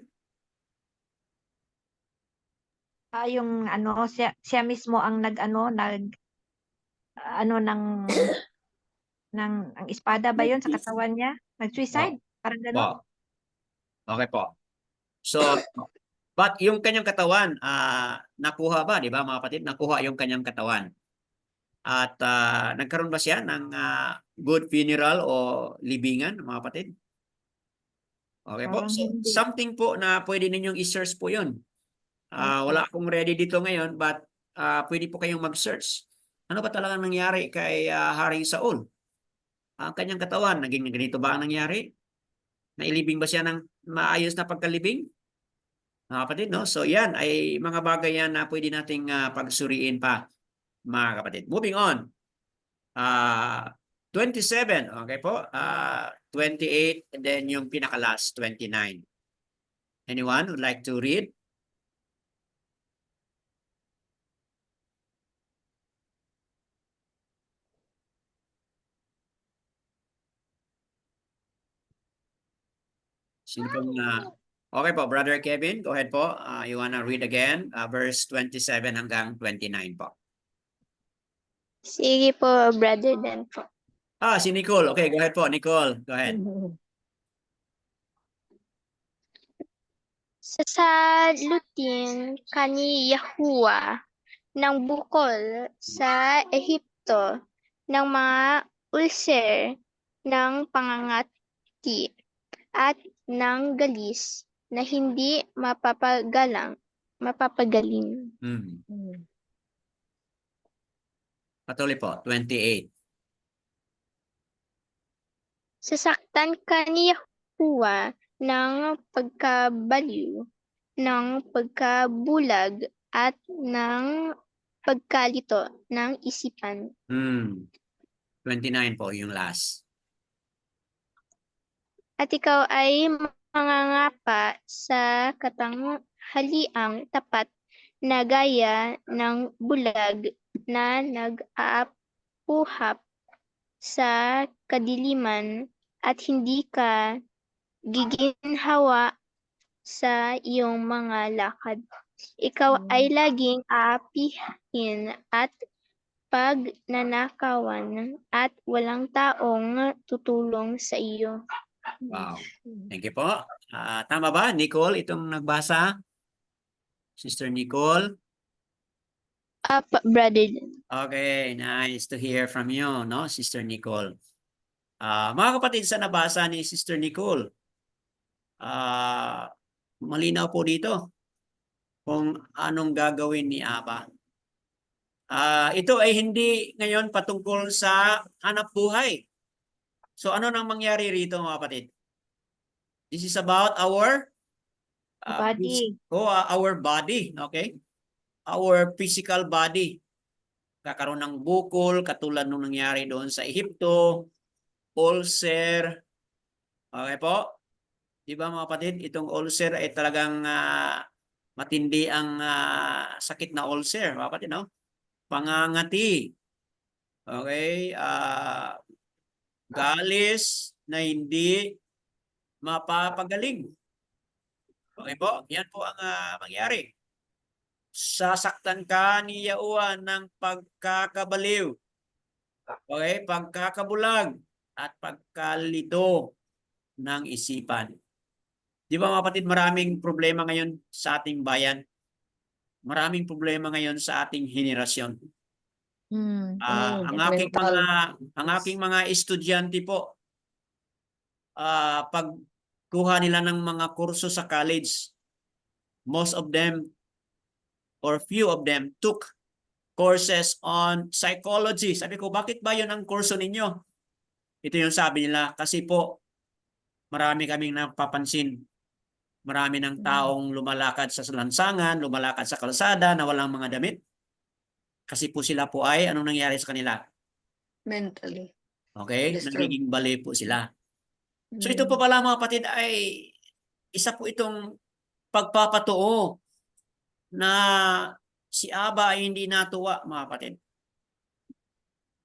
Yung siya mismo ang ang espada ba yun sa katawan niya? Nag-suicide? Parang gano'n? Okay po. So, but yung kanyang katawan, nakuha ba, di ba, mga kapatid? Nakuha yung kanyang katawan. At nagkaroon ba siya ng good funeral o libingan, mga kapatid? Okay po. Parang So, hindi. something po na pwede ninyong i-search po yun. Wala akong ready dito ngayon, but pwede po kayong mag-search. Ano ba talagang nangyari kay Haring Saul? Ang kanyang katawan, naging ganito ba ang nangyari? Nailibing ba siya ng maayos na pagkalibing? Mga kapatid, no? So yan ay mga bagay yan na pwede nating pagsuriin pa, mga kapatid. Moving on. 27, okay po? 28, and then yung pinaka-last, 29. Anyone would like to read? Sino pong okay po, Brother Kevin, go ahead po. You wanna read again? Verse 27 hanggang 29 po. Sige po, Brother Dan po. Si Nicole. Okay, go ahead po, Nicole. Go ahead. Sasalutin ka ni Yahuwah ng bukol sa Ehipto ng mga ulser ng pangangati at ng galis na hindi mapapagaling. Patuloy po, 28. Sasaktan ka ni Yahuwah ng pagkabaliw, ng pagkabulag, at ng pagkalito ng isipan. 29 po yung last. At ikaw ay mangangapa sa katanghaliang tapat na gaya ng bulag na nag-aapuhap sa kadiliman, at hindi ka giginhawa sa iyong mga lakad. Ikaw ay laging aapihin at pagnanakawan, at walang taong tutulong sa iyo. Wow. Thank you po. Tama ba, Nicole, itong nagbasa? Sister Nicole? Brother. Okay, nice to hear from you, no, Sister Nicole. Mga kapatid, sa nabasa ni Sister Nicole, malinaw po dito kung anong gagawin ni Aba. Ito ay hindi ngayon patungkol sa hanap buhay. So ano nang mangyari rito, mga kapatid? This is about our Body. our body, okay? Our physical body. Kakaroon ng bukol, katulad nung nangyari doon sa Ehipto, ulcer. Okay po? Di ba, mga kapatid? Itong ulcer ay talagang matindi ang sakit na ulcer, mga kapatid, no? Pangangati. Okay? Galis na hindi mapapagaling. Okay po? Yan po ang mangyari. Sasaktan ka ni Yahuwah ng pagkakabaliw. Okay? Pagkakabulag at pagkalito ng isipan. Di ba, mga kapatid, maraming problema ngayon sa ating bayan. Maraming problema ngayon sa ating henerasyon. Ang aking mga estudyante po, pagkuha nila ng mga kurso sa college, most of them or few of them took courses on psychology. Sabi ko, bakit ba yun ang kurso ninyo? Ito yung sabi nila, kasi po marami kaming napapansin. Marami ng taong lumalakad sa lansangan, lumalakad sa kalsada na walang mga damit. Kasi po sila po ay, anong nangyari sa kanila? Mentally. Okay? Disturbed. Nagiging bali po sila. So ito po pala, mga kapatid, ay isa po itong pagpapatuo na si Aba ay hindi natuwa, mga kapatid.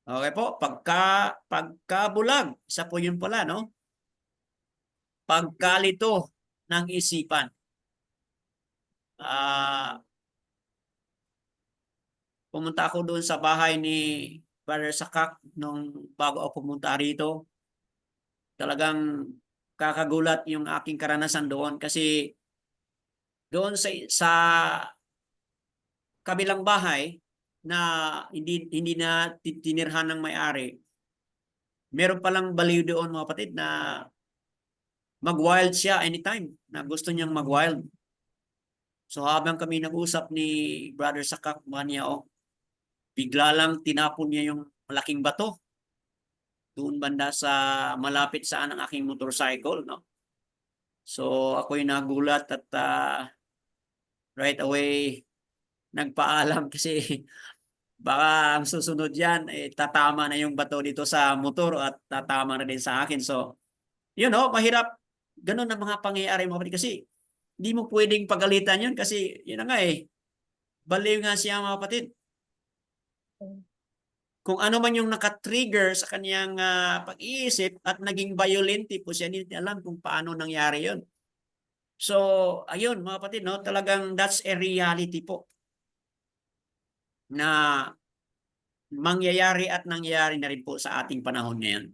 Okay po? Pagkabulag, isa po yun pala, no? Pagkalito ng isipan. Pumunta ako doon sa bahay ni Brother Sakak nung bago ako pumunta rito. Talagang kakagulat yung aking karanasan doon kasi doon sa kabilang bahay na hindi na tinirhan ng may-ari, meron palang baliw doon, mga kapatid, na mag-wild siya anytime na gusto niyang mag-wild. So habang kami nag-usap ni Brother Sakak Maniao, bigla lang tinapon niya yung malaking bato doon banda sa malapit saan ang aking motorcycle, no? So ako'y nagulat at right away nagpaalam kasi baka ang susunod yan tatama na yung bato dito sa motor at tatama na din sa akin. So yun, no, mahirap ganun ang mga pangyayari, mga kapatid, kasi hindi mo pwedeng pagalitan yun kasi yun na nga baliw nga siya, mga kapatid. Kung ano man yung nakatrigger sa kanyang pag-iisip at naging violente po siya, hindi alam kung paano nangyari yun. So, ayun, mga kapatid, no, talagang that's a reality po na mangyayari at nangyayari na rin po sa ating panahon ngayon.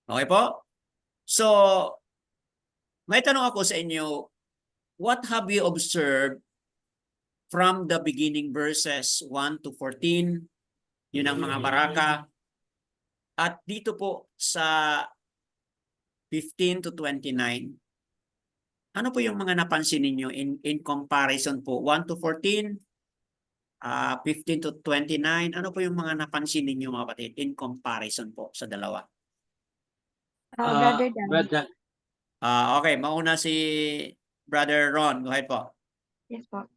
Okay po? So, may tanong ako sa inyo, what have you observed from the beginning verses 1 to 14? Yun ang mga baraka. At dito po sa 15 to 29, ano po yung mga napansin ninyo in comparison po? 1 to 14, 15 to 29, ano po yung mga napansin ninyo mga kapatid in comparison po sa dalawa? Brother Dan. Brother, Okay, mauna si Brother Ron. Go ahead po. Yes po.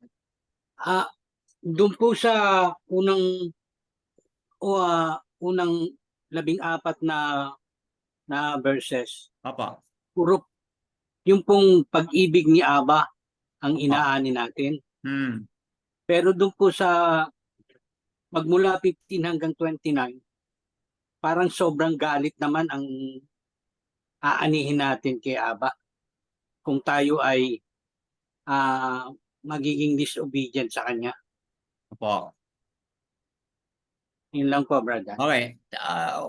doon po sa unang 14 na verses, Opo. puro yung pong pag-ibig ni Aba ang inaani natin. Pero doon po sa magmula 15 hanggang 29, parang sobrang galit naman ang aanihin natin kay Aba kung tayo ay magiging disobedient sa kanya. Opo. Yun lang po, brother. Okay.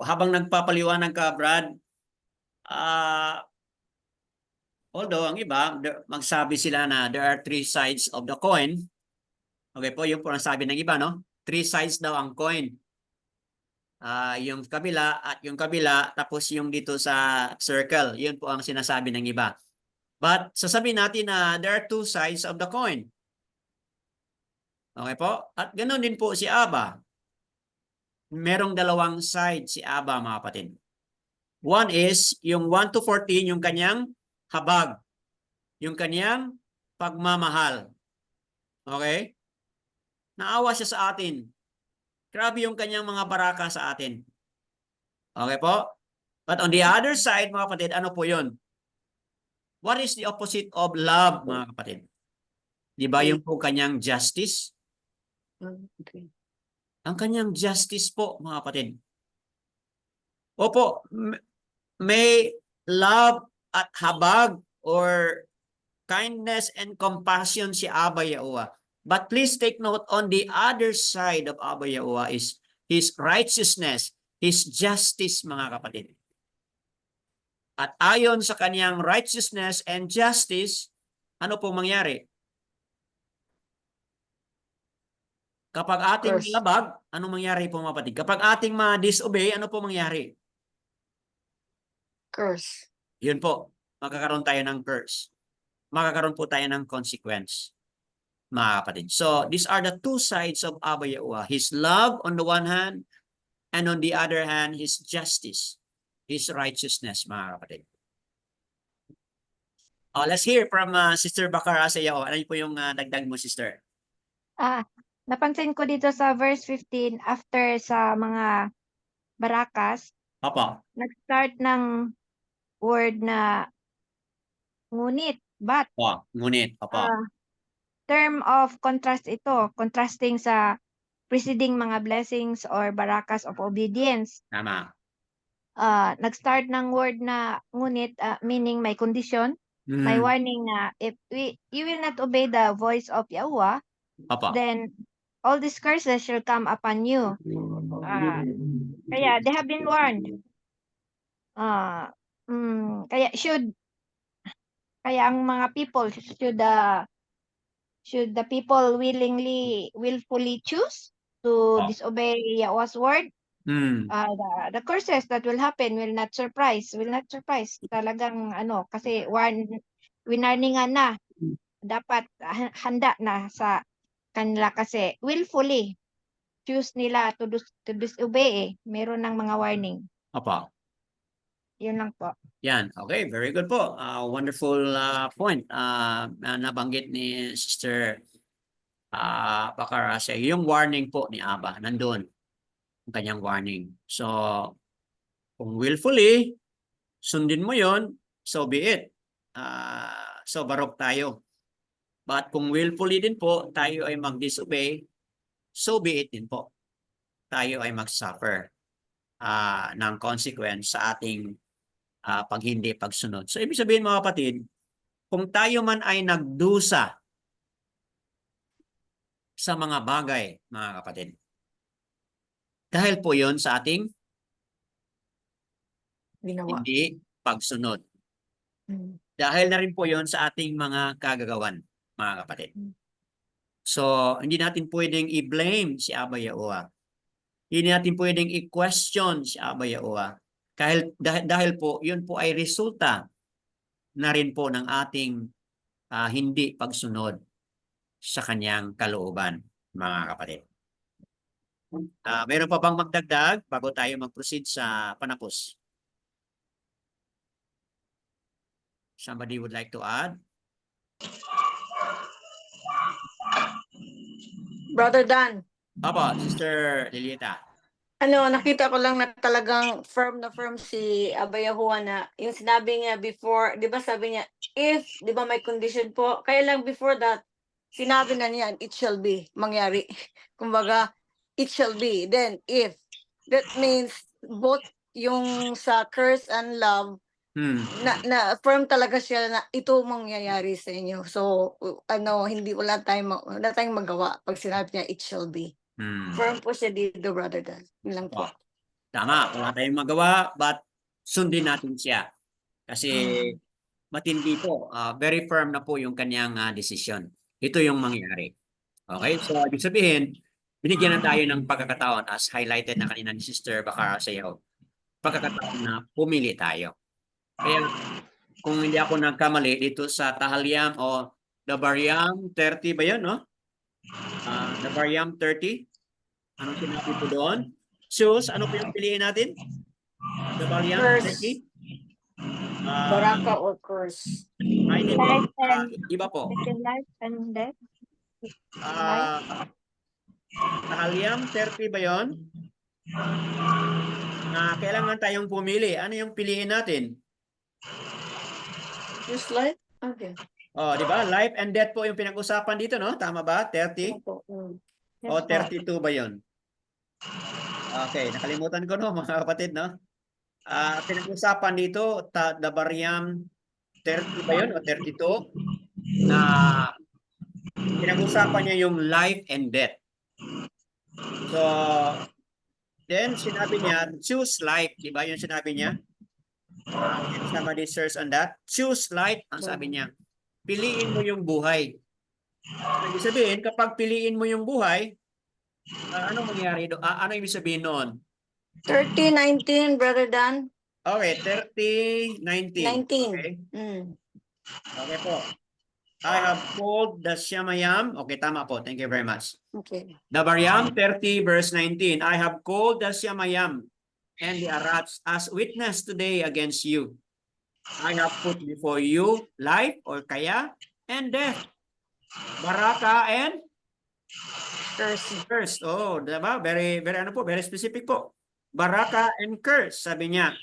Habang nagpapaliwanag ka, Brad, although ang iba, magsabi sila na there are 3 sides of the coin. Okay po, yung po ang sabi ng iba, no? 3 sides daw ang coin. Yung kabila at yung kabila, tapos yung dito sa circle. Yun po ang sinasabi ng iba. But sasabihin natin na there are 2 sides of the coin. Okay po? At ganoon din po si Aba. Merong 2 side si Aba, mga kapatid. One is yung 1 to 14, yung kanyang habag. Yung kanyang pagmamahal. Okay? Naawa siya sa atin. Grabe yung kanyang mga baraka sa atin. Okay po? But on the other side, mga kapatid, ano po yun? What is the opposite of love, mga kapatid? Di ba yung po kanyang justice? Okay. Ang kanyang justice po, mga kapatid. Opo, may love at habag or kindness and compassion si Abba Yahuwah. But please take note, on the other side of Abba Yahuwah is His righteousness, His justice, mga kapatid. At ayon sa kaniyang righteousness and justice, ano po mangyari? Kapag ating Curse. labag, anong mangyari po mga kapatid? Kapag ating ma-disobey, ano po mangyari? Curse. Yun po, magkakaroon tayo ng curse. Magkakaroon po tayo ng consequence, mga kapatid. So, these are the 2 sides of Abba Yahuwah. His love on the one hand, and on the other hand, His justice, His righteousness, mga kapatid. Let's hear from Sister Bakar Asayao. Ano po yung dagdag mo, Sister? Napansin ko dito sa verse 15, after sa mga barakas, Opo. nag-start ng word na ngunit, but. Ngunit. Opo. Term of contrast ito, contrasting sa preceding mga blessings or barakas of obedience. Tama. Nag-start ng word na ngunit, meaning may condition, may warning na if you will not obey the voice of Yahuwah, Opo. then all these curses shall come upon you. Kaya they have been warned. Kaya ang mga people should the people willfully choose to disobey Yahweh's word, the curses that will happen will not surprise. Talagang kasi winarningan na. Dapat handa na sa kanila kasi willfully choose nila to disobey. Meron ng mga warning. Opo. Yun lang po. Yan. Okay, very good po. Wonderful point nabanggit ni Sister Bakar Asay. Yung warning po ni Abba, nandun. Ang kanyang warning. So, kung willfully, sundin mo yon, so be it. So, barok tayo. But kung willfully din po, tayo ay mag-disobey, so be it din po. Tayo ay mag-suffer ng consequence sa ating pag hindi pagsunod. So, ibig sabihin mga kapatid, kung tayo man ay nagdusa sa mga bagay, mga kapatid, Dahil po yon sa ating Ginawa. hindi pagsunod. Mm. Dahil na rin po yon sa ating mga kagagawan, mga kapatid. So, hindi natin pwedeng i-blame si Abba Yahuwah. Hindi natin pwedeng i-question si Abba Yahuwah. Dahil po, yun po ay resulta na rin po ng ating hindi pagsunod sa kanyang kalooban, mga kapatid. Mayroon pa bang magdagdag bago tayo mag-proceed sa panapos? Somebody would like to add? Brother Dan, Opo, Sister Lilieta. nakita ko lang na talagang firm na firm si Abba Yahuwah na yung sinabi niya before, di ba sabi niya, if, di ba may condition po, kaya lang before that, sinabi na niya, it shall be, mangyari. Kumbaga, it shall be. Then, if, that means both yung sa curse and love, na firm talaga siya na ito mangyayari sa inyo. So, wala tayong magawa pag sinabi niya, it shall be. Firm po siya dito, Brother Dan. Yun lang po. Tama, wala tayong magawa, but sundin natin siya. Kasi matindi po, very firm na po yung kanyang desisyon. Ito yung mangyayari. Okay, so ibig sabihin, binigyan na tayo ng pagkakataon as highlighted na kanina ni Sister Bacara Sayaw. Pagkakataon na pumili tayo. Kaya kung hindi ako nagkamali dito sa Tahaliam o Dabariam 30 ba yun, no? Dabariam 30. Anong sinabi po doon? Sus, ano po yung piliin natin? Dabariam 30? Baraka or curse. Hindi po. Life and Iba po. between life and death. Tahaliam 30 ba yun? Kailangan tayong pumili. Ano yung piliin natin? Just like? Okay. Di ba? Life and death po yung pinag-usapan dito, no? Tama ba? 30? Yes, O po. 32 ba yun? Okay, nakalimutan ko, no, mga kapatid, no? Pinag-usapan dito, Dabariam 30 ba yun? O 32? Na pinag-usapan niya yung life and death. So, then sinabi niya, choose life. Di ba yung sinabi niya? Can somebody search on that? Choose life, ang sabi niya. Piliin mo yung buhay. Ibig sabihin, kapag piliin mo yung buhay, ano mangyayari doon? Ano ibig sabihin noon? 30-19, Brother Dan. Okay, 30-19. 19. Okay. Okay po. I have called the Shamayam. Okay, tama po. Thank you very much. Okay. Dabariam 30 verse 19. I have called the Shamayam and the Arats as witness today against you. I have put before you life or kaya and death. Baraka and curse. Oh, diba? Very specific po. Baraka and curse, sabi niya.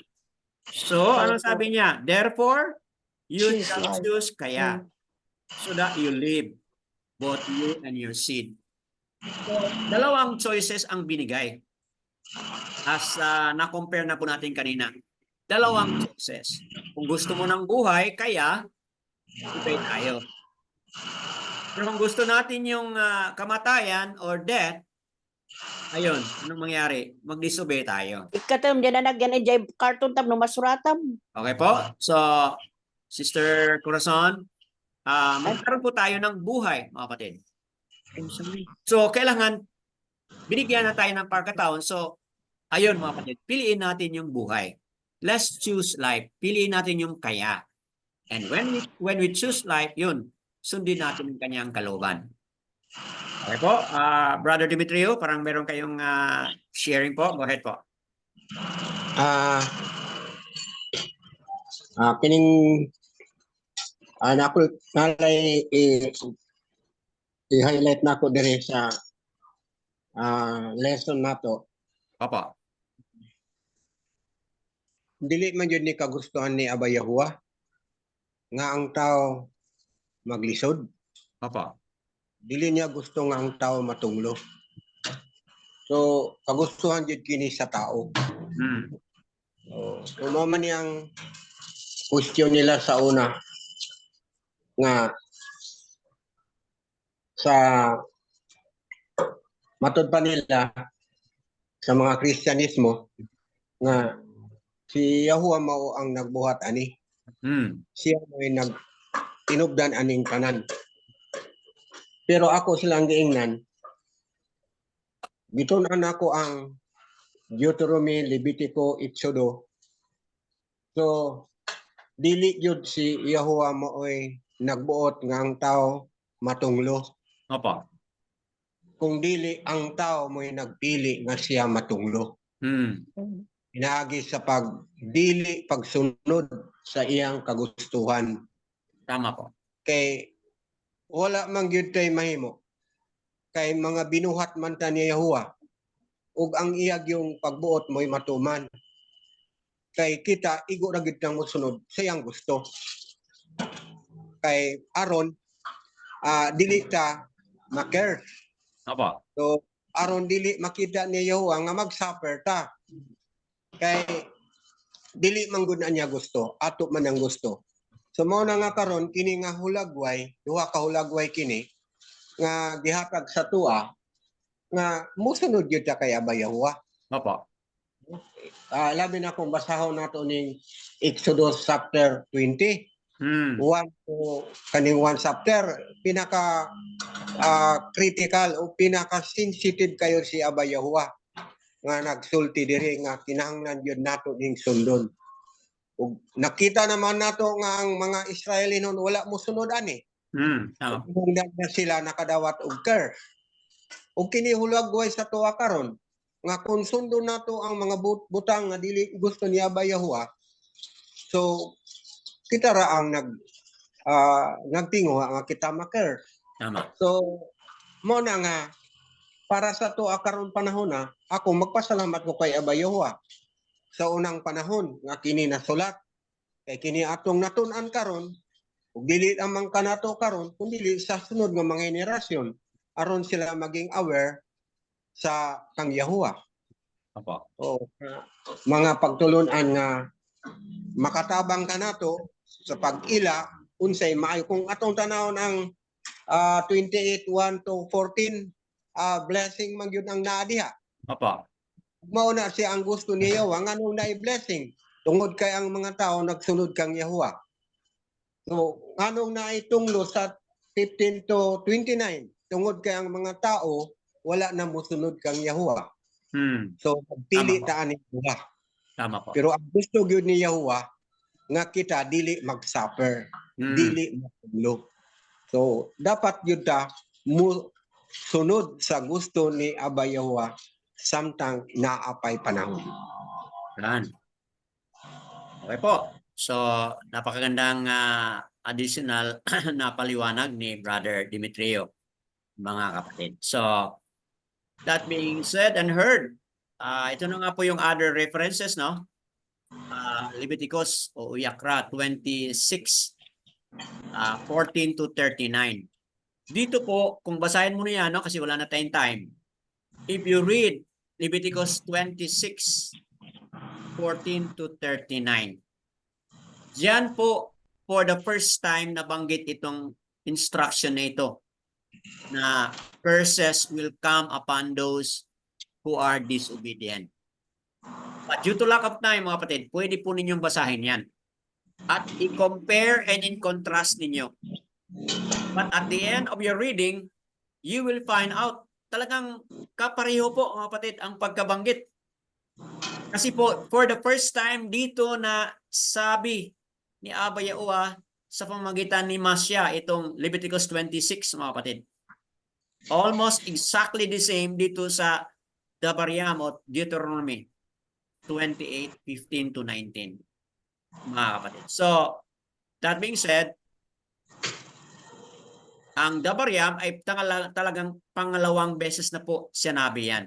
So, ano sabi niya? Therefore, you shall choose kaya so that you live, both you and your seed. So, dalawang choices ang binigay. As na-compare na po natin kanina. Dalawang choices. Kung gusto mo ng buhay, kaya ibay tayo. Pero kung gusto natin yung kamatayan or death, ayun, anong mangyari? Mag-disobey tayo. Ikatam dyan na nagyan enjoy cartoon tam no masuratam. Okay po? So, Sister Corazon, magkaroon po tayo ng buhay, mga kapatid. So, kailangan binigyan na tayo ng pagkataon. So, ayun mga kapatid, piliin natin yung buhay. Let's choose life. Piliin natin yung kaya. And when we choose life, yun, sundin natin ang kanyang kalooban. Okay po, Brother Demetrio, parang meron kayong sharing po. Go ahead po. Kining nako nalay i-highlight nako diri sa lesson nato. Opo. Dili man jud ni kagustuhan ni Abba Yahuwah nga ang tao maglisod. Opo. Dili niya gusto nga ang tao matunglo. So kagustuhan jud kini sa tao. So mao man yang question nila sa una nga sa matod pa nila sa mga Kristyanismo nga si Yahuwah mao ang nagbuhat ani. Siya mo'y tinubdan aning tanan. Pero ako silang giingnan, gitun-an ako ang Deuteronomy, Levitico, Exodo. So, dili yun si Yahuwah mo'y nagbuot nga ang tao matunglo. Opo. Kung dili ang tao mo'y nagpili nga siya matunglo. Inaagi sa dili pagsunod sa iyang kagustuhan. Tama po. Kay wala man gyud tay mahimo. Kay mga binuhat man ta ni Yahuwah ug ang iyag yung pagbuot mo'y matuman. Kay kita igo ra gyud nang mosunod sa iyang gusto. Kay aron dili ta ma-curse. Opo. So aron dili makita ni Yahuwah nga mag-suffer ta. Kay dili man gud na niya gusto, ato man ang gusto. So mao na nga karon kini nga hulagway, duha ka hulagway kini nga gihatag sa tua nga mosunod gyud ta kay Abba Yahuwah. Opo. Labi na kung basahon nato ning Exodus chapter 20. 1 to kaning 1 chapter pinaka critical o pinaka sensitive kayo si Abba Yahuwah nga nagsulti diri nga kinahanglan gyud nato ning sundon. Ug nakita naman nato nga ang mga Israeli noon wala mo sunod ani. Tama. Na sila nakadawat og curse. Ug kini hulagway sa tuwa karon nga kung sundo nato ang mga butang nga dili gusto ni Abba Yahuwah. So kita ra ang nagtingo nga kita ma-curse. Tama. So mo na nga para sa tuwa karon panahon na ako magpasalamat ko kay Abba Yahuwah sa unang panahon nga kini nasulat. Kay kini atong natun-an karon ug dili amang kanato karon kun dili sa sunod nga mga henerasyon aron sila maging aware sa kang Yahuwah. Opo. O mga pagtulon-an nga makatabang kanato sa pag-ila unsay maayo kung atong tanawon ang 28:1 to 14 blessing man gyud ang naa diha. Opo. Mao na siya ang gusto ni Yahuwah nga nung blessing tungod kay ang mga tao nagsunod kang Yahuwah. So anong naitunglo sa 15 to 29 tungod kay ang mga tao wala na mosunod kang Yahuwah. So pili ta ani Yahuwah. Tama po. Pero ang gusto gyud ni Yahuwah nga kita dili mag-suffer, dili matulog. So dapat gyud ta sunod sa gusto ni Abba Yahuwah samtang naapay panahon. Yan. Okay po. So, napakagandang additional na paliwanag ni Brother Demetrio, mga kapatid. So, that being said and heard, ito na nga po yung other references, no? Leviticus o Yakra 26, 14 to 39. Dito po, kung basahin mo na yan, no? Kasi wala na tayong time. If you read Leviticus 26, 14 to 39. Diyan po, for the first time, nabanggit itong instruction na ito na curses will come upon those who are disobedient. But due to lack of time, mga kapatid, pwede po ninyong basahin yan. At i-compare and in-contrast ninyo. But at the end of your reading, you will find out talagang kapareho po, mga kapatid, ang pagkabanggit. Kasi po, for the first time dito na sabi ni Abba Yahuwah sa pamamagitan ni Masya, itong Leviticus 26, mga kapatid. Almost exactly the same dito sa Devarim o Deuteronomy 28, 15 to 19, mga kapatid. So, that being said, ang Devarim ay talagang pangalawang beses na po sinabi yan.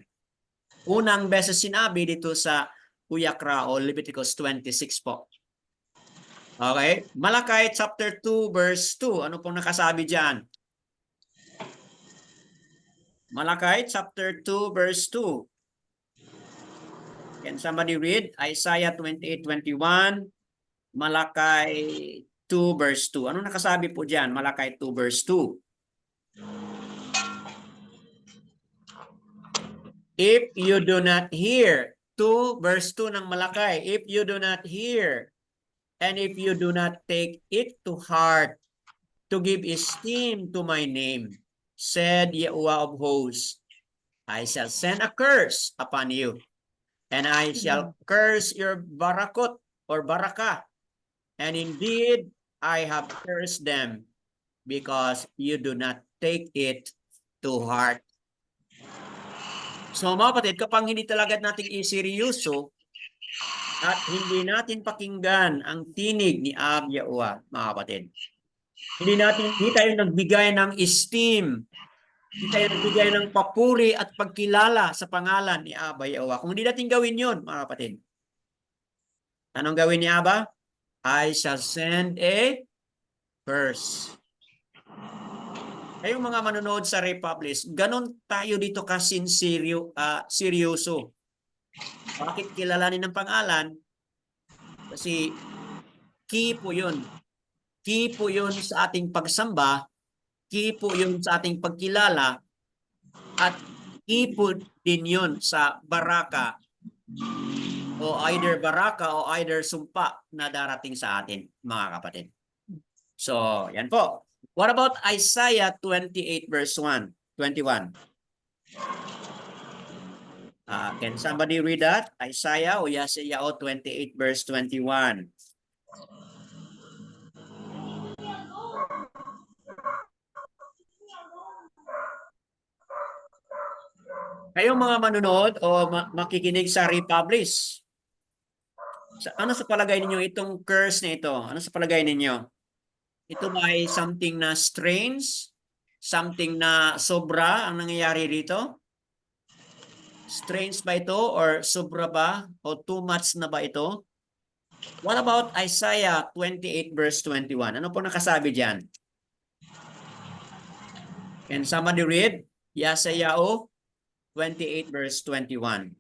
Unang beses sinabi dito sa Uyakra o Leviticus 26 po. Okay? Malakay chapter 2 verse 2. Ano pong nakasabi dyan? Malakay chapter 2 verse 2. Can somebody read? Isaiah 28:21. Malakay 2 verse 2. Ano nakasabi po dyan? Malakay 2 verse 2. If you do not hear, 2 verse 2 ng Malakay, if you do not hear, and if you do not take it to heart, to give esteem to my name, said Yahuwah of hosts, I shall send a curse upon you, and I shall curse your barakot or barakah, and indeed I have cursed them, because you do not take it to heart. So mga kapatid, kapag hindi talaga natin iseryoso at hindi natin pakinggan ang tinig ni Ab Yahuwah, mga kapatid, hindi tayo nagbigay ng esteem, hindi tayo nagbigay ng papuri at pagkilala sa pangalan ni Abba Yahuwah. Kung hindi natin gawin yun, mga kapatid, anong gawin ni Abba? I shall send a curse. Kayong mga manonood sa Republish, ganon tayo dito seryoso. Bakit kilalanin ng pangalan? Kasi key po yun. Key po yun sa ating pagsamba, key po yun sa ating pagkilala, at key po din yun sa baraka o either sumpa na darating sa atin, mga kapatid. So, yan po. What about Isaiah 28 verse 21? Can somebody read that? Isaiah o Yeshayahu 28 verse 21. Kayong mga manunood o makikinig sa Republish, ano sa palagay ninyo itong curse na ito? Ano sa palagay ninyo? Ito ba ay something na strange? Something na sobra ang nangyayari rito? Strange ba ito or sobra ba? O too much na ba ito? What about Isaiah 28 verse 21? Ano po nakasabi diyan? Can somebody read? Yeshayahu 28 verse 21.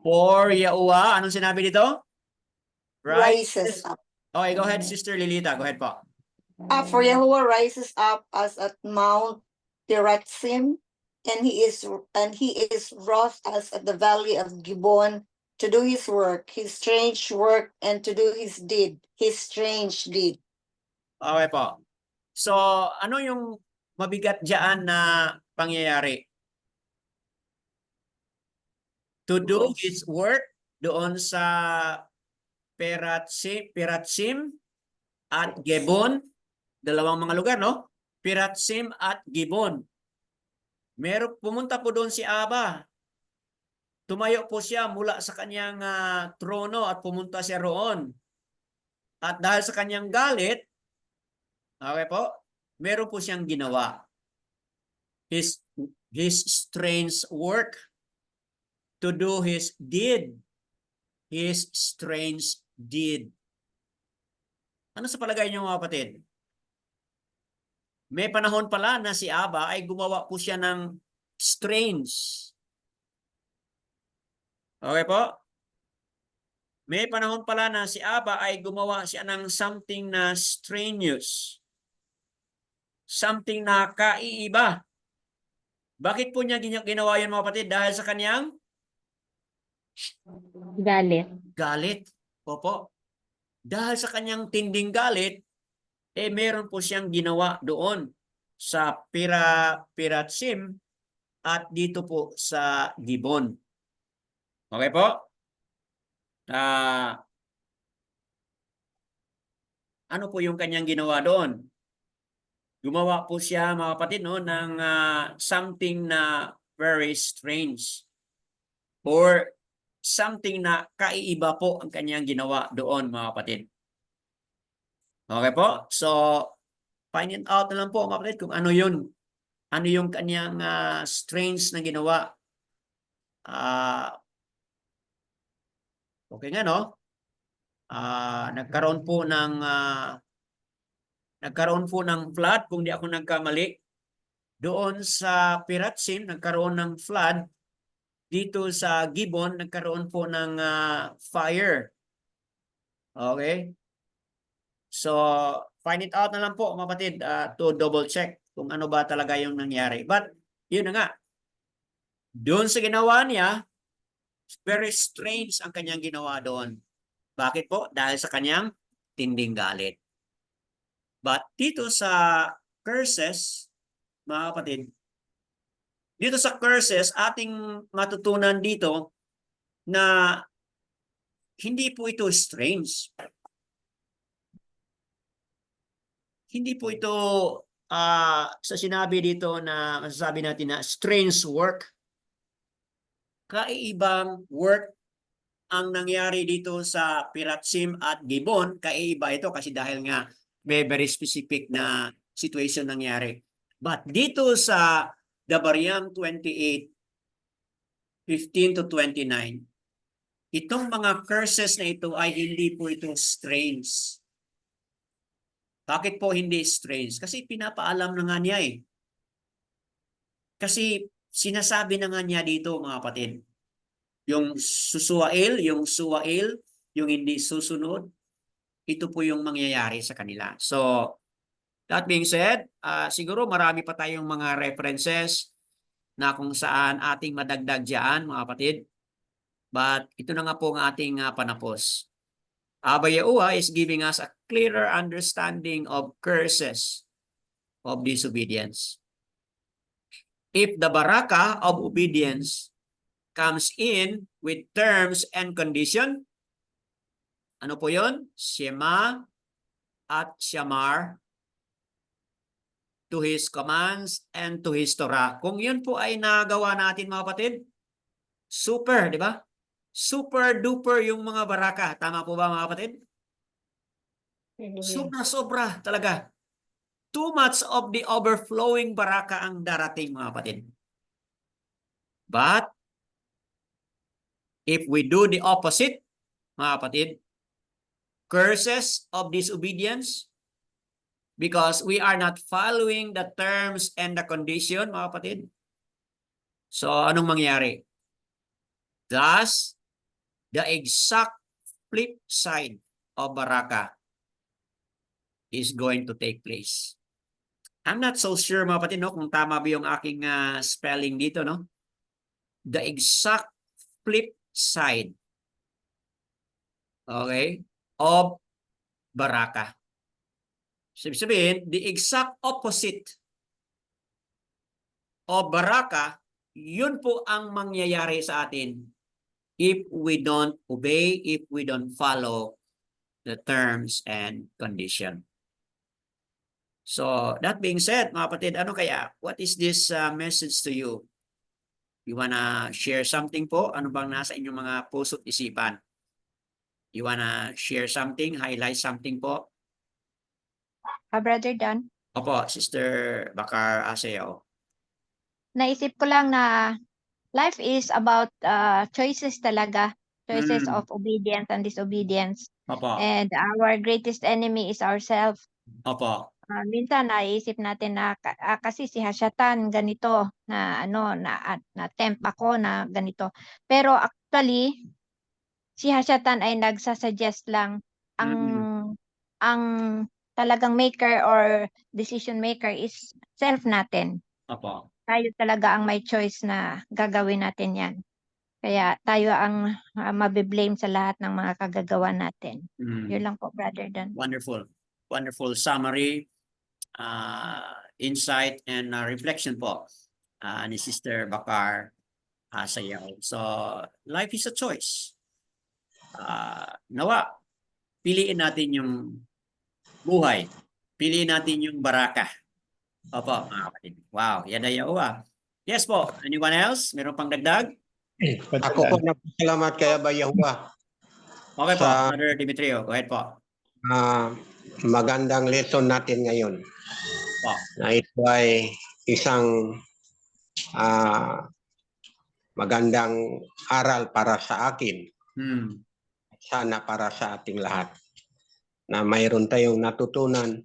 For Yahuwah, anong sinabi dito? Rises up. Okay, go ahead, Sister Lilita. Go ahead po. For Yahuwah rises up as at Mount Perazim, and he is wroth as at the valley of Gibeon to do his work, his strange work, and to do his strange deed. Okay po. So, ano yung mabigat diyan na pangyayari? To do his work doon sa Perazim at Gibeon, dalawang mga lugar, no? Perazim at Gibeon. Pumunta po doon si Abba. Tumayo po siya mula sa kanyang trono at pumunta siya roon. At dahil sa kanyang galit, okay po, meron po siyang ginawa. His strange work, to do his deed. His strange deed. Ano sa palagay niyo mga kapatid? May panahon pala na si Abba ay gumawa po siya ng strange. Okay po? May panahon pala na si Abba ay gumawa siya ng something na strenuous. Something na kaiiba. Bakit po niya ginawa yun mga kapatid? Dahil sa kanyang galit. Opo. Dahil sa kanyang tinding galit, meron po siyang ginawa doon sa Perazim at dito po sa Gibeon. Okay po? Ano po yung kanyang ginawa doon? Gumawa po siya mga kapatid no, ng something na very strange or something na kaiiba po ang kanyang ginawa doon mga kapatid. Okay po? So, find it out na lang po mga kapatid kung ano yun. Ano yung kanyang strange na ginawa. Okay nga no? Nagkaroon po ng flood kung di ako nagkamali. Doon sa Perazim, nagkaroon ng flood. Dito sa Gibeon, nagkaroon po ng fire. Okay? So, find it out na lang po, mga kapatid, to double check. kung ano ba talaga yung nangyari. But, yun na nga. Doon sa ginawa niya, very strange ang kanyang ginawa doon. Bakit po? Dahil sa kanyang tinding galit. But dito sa curses, mga kapatid, dito sa curses, ating matutunan dito na hindi po ito strange. Hindi po ito sa sinabi dito na masasabi natin na strange work. Kaiibang work ang nangyari dito sa Piratsim at Gibon. Kaiiba ito kasi dahil nga may very specific na situation nangyari. But dito sa Dabaryang 28:15 to 29, itong mga curses na ito ay hindi po ito strange. Bakit po hindi strange? Kasi pinapaalam na nga niya eh. Kasi sinasabi na nga niya dito mga kapatid, yung susuwail, yung suwail, yung hindi susunod, ito po yung mangyayari sa kanila. So, that being said, siguro marami pa tayong mga references na kung saan ating madagdag dyan mga kapatid. But ito na nga po ang ating panapos. Abba Yahuwah is giving us a clearer understanding of curses of disobedience. If the barakah of obedience comes in with terms and condition, ano po yun? Shema at Shamar, to His commands and to His Torah. Kung yun po ay nagawa natin mga kapatid, super, di ba? Super duper yung mga baraka. Tama po ba mga kapatid? Sobra-sobra talaga. Too much of the overflowing baraka ang darating mga kapatid. But, if we do the opposite, mga kapatid, curses of disobedience, because we are not following the terms and the condition, mga kapatid. So, anong mangyari? Thus, the exact flip side of baraka is going to take place. I'm not so sure mga kapatid, no, kung tama ba yung aking spelling dito, no? The exact flip side, okay, of baraka. Sabihin, the exact opposite of baraka, yun po ang mangyayari sa atin if we don't obey, if we don't follow the terms and condition. So, that being said, mga kapatid, ano kaya? What is this message to you? You wanna share something po? Ano bang nasa inyong mga puso't isipan? You wanna share something? Highlight something po? Brother Dan, Opo, Sister Bakar Aseo. naisip ko lang na life is about choices talaga. Choices of obedience and disobedience. Opo, And our greatest enemy is ourselves. opo. Minsan naiisip natin na kasi si Hashatan ganito na tempt ako na ganito. Pero actually si Hashatan ay nagsasuggest lang ang talagang maker or decision maker is self natin. Opo. Tayo talaga ang may choice na gagawin natin 'yan. Kaya tayo ang mabiblame sa lahat ng mga kagagawa natin. Yun lang po, Brother Dan. Wonderful. Wonderful summary, insight, and reflection po ni Sister Bakar Sayaw. So, life is a choice. Nawa, piliin natin yung buhay. Piliin natin yung baraka. Opo, mga kapatid. Wow, yada yawa. Yes po. Anyone else? Meron pang dagdag? Ako po nagpasalamat kay Abba Yahuwah. Okay po, Sa- Brother Dimitrio. Go ahead po. Magandang lesson natin ngayon. Po. Na ito ay isang magandang aral para sa akin. Sana para sa ating lahat. Na mayroon tayong natutunan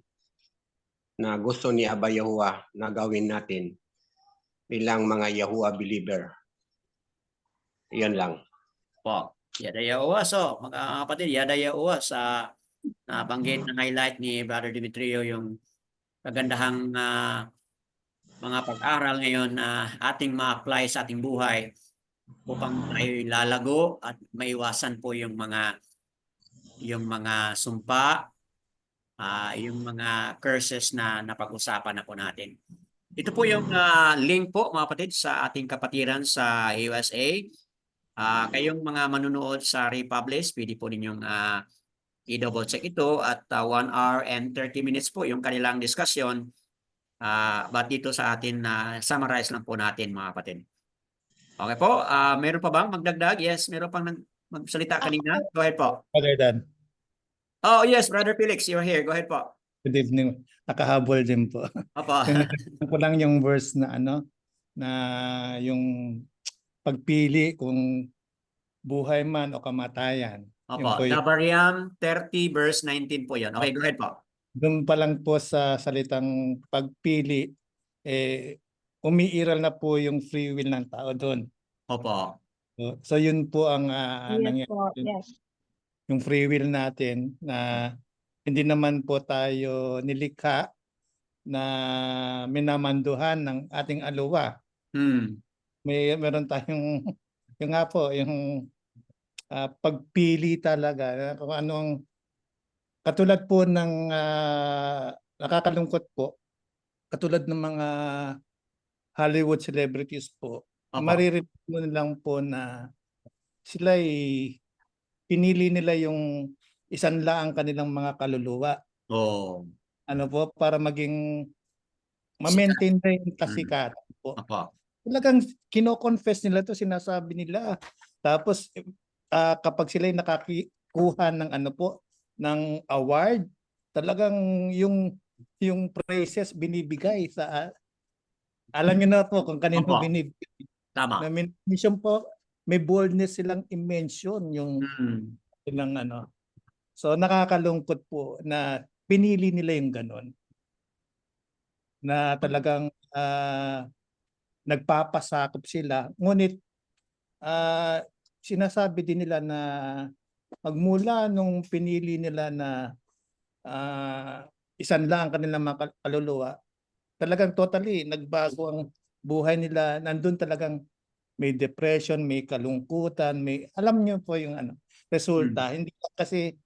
na gusto ni Abba Yahuwah na gawin natin bilang mga Yahuwah believer. Yan lang. Po. Yada yawa. So, mga kapatid, yada yawa sa nabanggit na highlight ni Brother Dimitrio yung kagandahang mga pag-aral ngayon na ating ma-apply sa ating buhay upang tayo lalago at maiwasan po yung mga sumpa, yung mga curses na napag-usapan na po natin. Ito po yung link po mga kapatid sa ating kapatiran sa USA. Kayong mga manunood sa Republish, pwede po ninyong i-double check ito at 1 hour and 30 minutes po yung kanilang discussion. But dito sa atin summarize lang po natin mga kapatid. Okay po, meron pa bang magdagdag? Yes, meron pang magsalita kanina. Go ahead po. Brother Dan, Oh yes, Brother Felix, you're here. Go ahead po. good evening. Nakahabol din po. Opo. Tinatapos ko lang yung verse na na yung pagpili kung buhay man o kamatayan. Yun Opo, po yung, Dabariam 30 verse 19 po yun. Okay, go ahead po. doon pa lang po sa salitang pagpili, umiiral na po yung free will ng tao doon. Opo. So yun po ang Yes po, yes. yung free will natin na hindi naman po tayo nilikha na minamanduhan ng ating aluwa. Meron tayong yung nga po yung pagpili talaga kung anong katulad po ng nakakalungkot po, katulad ng mga Hollywood celebrities po. Maririnig mo lang po na sila pinili nila yung isanla ang kanilang mga kaluluwa. Oh. Ano po, para maging ma-maintain na yung kasikatan po. Opo. Talagang kino-confess nila to, sinasabi nila. Tapos kapag sila nakakikuha ng ng award, talagang yung praises binibigay sa alam niyo na po kung kanino binibigay. Tama. Na mention po, may boldness silang i-mention yung silang So nakakalungkot po na pinili nila yung ganon. Na talagang nagpapasakop sila. Ngunit sinasabi din nila na magmula nung pinili nila na isanla ang kanilang mga kaluluwa, talagang totally nagbago ang buhay nila. Nandun talagang may depression, may kalungkutan, may alam niyo po yung resulta. Hindi kasi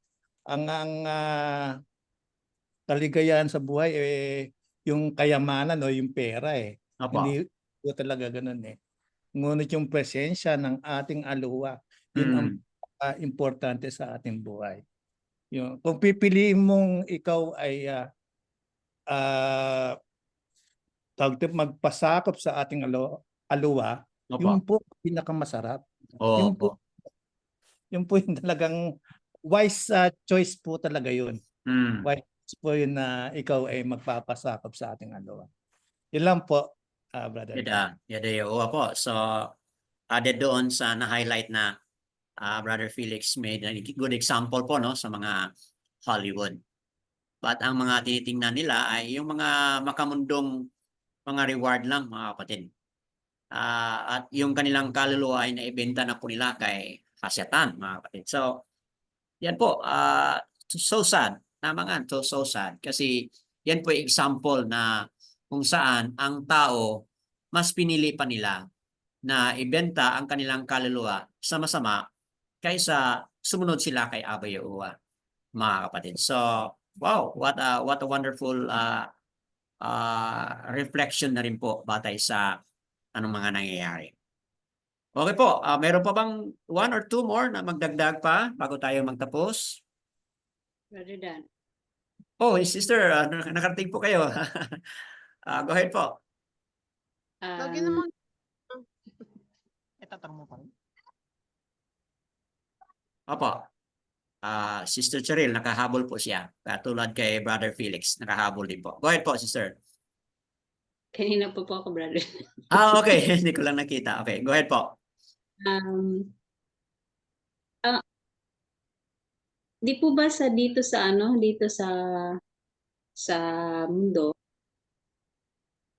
ang kaligayahan sa buhay yung kayamanan o yung pera Hindi po talaga ganoon Ngunit yung presensya ng ating aluwa, yun ang importante sa ating buhay. Yung kung pipiliin mong ikaw ay magpasakop sa ating aluwa, yung po pinakamasarap. Yung po yung talagang wise choice po talaga yun. Wise po yun na ikaw ay magpapasakop sa ating aluwa. Yun lang po, brother. Po. So, added doon sa na-highlight na Brother Felix made a good example po sa mga Hollywood. But ang mga tinitingnan nila ay yung mga makamundong mga reward lang mga kapatid. At yung kanilang kaluluwa ay naibenta na po nila kay kasyatan mga kapatid. So, yan po, so sad. Tama nga, so sad. Kasi yan po example na kung saan ang tao mas pinili pa nila na ibenta ang kanilang kaluluwa sama-sama kaysa sumunod sila kay Abba Yahuwah, mga kapatid. So, wow, what a wonderful reflection na rin po batay sa anong mga nangyayari. Okay po, meron pa bang 1 or 2 more na magdagdag pa bago tayo magtapos? Brother Dan. Oh, sister, nakarating po kayo. Go ahead po. Lagi naman. Itatanong mo pa rin? Opo. Sister Cheryl, nakahabol po siya. Katulad kay Brother Felix, nakahabol din po. Go ahead po, sister. Kanina po ako, brother. Okay. Hindi ko lang nakita. Okay, go ahead po. Di po ba dito sa mundo,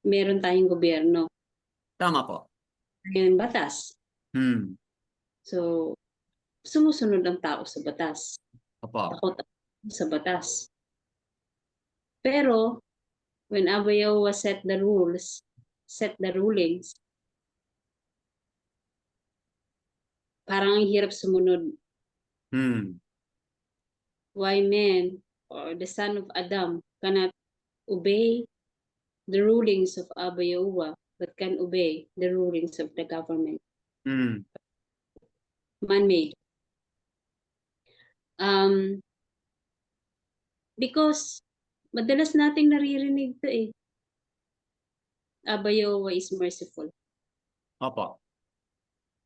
meron tayong gobyerno? Tama po. Yung batas. So, sumusunod ang tao sa batas. Opo. Takot sa batas. Pero, when Abba Yahuwah set the rules, set the rulings, parang ang hirap sumunod. Why man or the son of Adam cannot obey the rulings of Abba Yahuwah, but can obey the rulings of the government? Man-made. Because madalas nating naririnig to eh. Abba Yahuwah is merciful. Opo.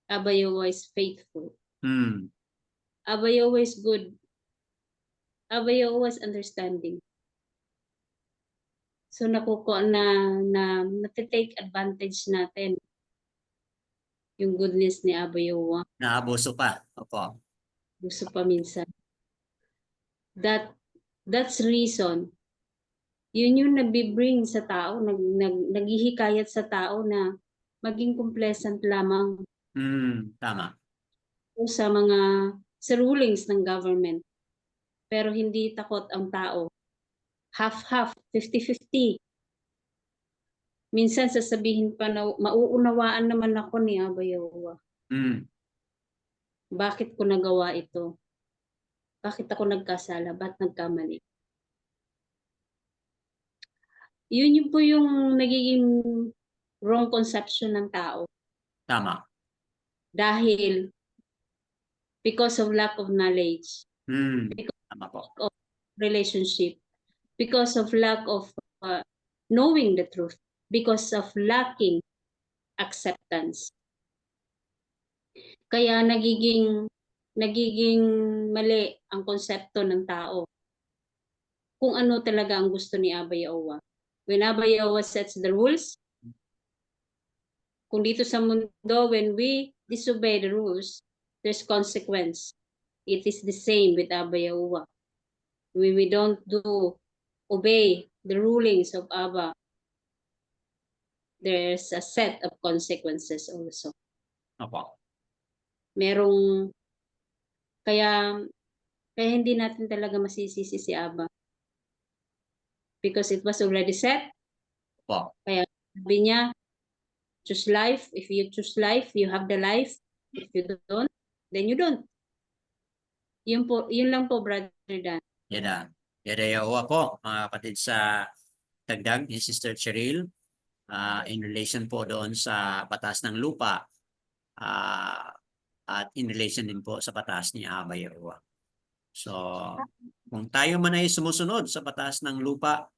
Abba Yahuwah is faithful. Abba Yahuwah is good. Abba Yahuwah is understanding. So natitake advantage natin yung goodness ni Abba Yahuwah. Naabuso pa. Opo. Gusto pa minsan. That's reason. Yun yung nag-bring sa tao, naghihikayat sa tao na maging complacent lamang Tama. sa rulings ng government. Pero hindi takot ang tao. Half-half, 50-50. Minsan sasabihin pa na mauunawaan naman ako ni Abba Yahuwah. Bakit ko nagawa ito? Bakit ako nagkasala? Ba't nagkamali? Yun po yung nagiging wrong conception ng tao. Tama. Dahil because of lack of knowledge, Tama po. of relationship, because of lack of knowing the truth, because of lacking acceptance. Kaya nagiging mali ang konsepto ng tao kung ano talaga ang gusto ni Abba Yahuwah. When Abba Yahuwah sets the rules, kung dito sa mundo, when we disobey the rules, there's consequence. It is the same with Abba Yahuwah. When we don't obey the rulings of Abba, there's a set of consequences also. Opo. Kaya hindi natin talaga masisisi si Abba. Because it was already set. Opo. Kaya sabi niya, choose life. If you choose life, you have the life. If you don't, then you don't. Yun lang po, Brother Dan. Yada Yahuwah po, mga kapatid, sa dagdag ni Sister Cheryl, in relation po doon sa batas ng lupa, at in relation din po sa batas ni Abba Yahuwah. So, kung tayo man ay sumusunod sa batas ng lupa,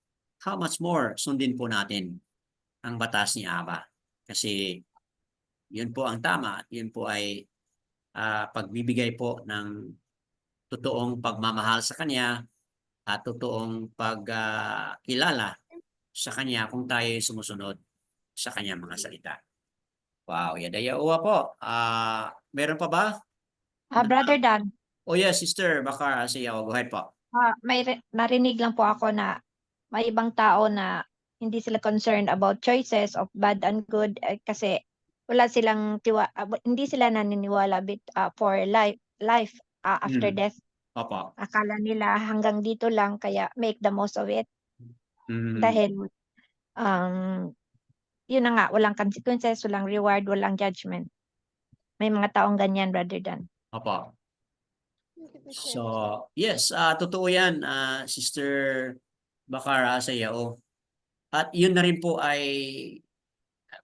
how much more sundin po natin ang batas ni Abba? Kasi yun po ang tama at yun po ay pagbibigay po ng totoong pagmamahal sa Kanya at totoong pagkilala sa Kanya kung tayo ay sumusunod sa Kanyang mga salita. Wow, Yada Yahuwah po. Meron pa ba? Brother Dan, Oh yes, Sister Bakar Asiyaw. Go ahead po. narinig lang po ako na may ibang tao na hindi sila concerned about choices of bad and good kasi wala silang hindi sila naniniwala for life after death. Opo. Akala nila hanggang dito lang kaya make the most of it. Dahil yun na nga, walang consequences, walang reward, walang judgment. May mga taong ganyan, Brother Dan. Opo. So, yes, totoo yan, Sister Bakara Sayao. At yun na rin po ay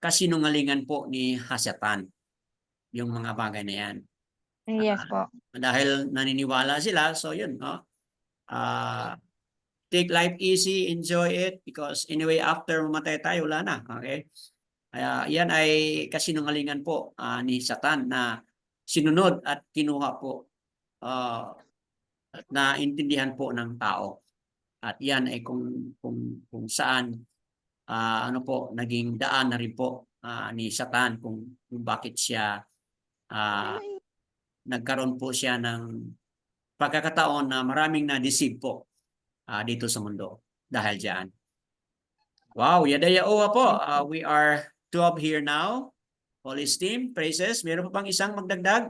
kasinungalingan po ni Hasatan, yung mga bagay na yan. Yes po. Dahil naniniwala sila, so yun, take life easy, enjoy it, because anyway, after mamatay tayo, wala na. Okay? Kaya yan ay kasinungalingan po ni Satan na sinunod at kinuha po at naintindihan po ng tao. At yan ay kung saan naging daan na rin po ni Satan kung bakit siya nagkaroon po siya ng pagkakataon na maraming na-deceive po dito sa mundo dahil diyan. Wow, Yada Yahuwah po. We are 12 here now. Holy Steam, praises. Meron pa pang isang magdagdag?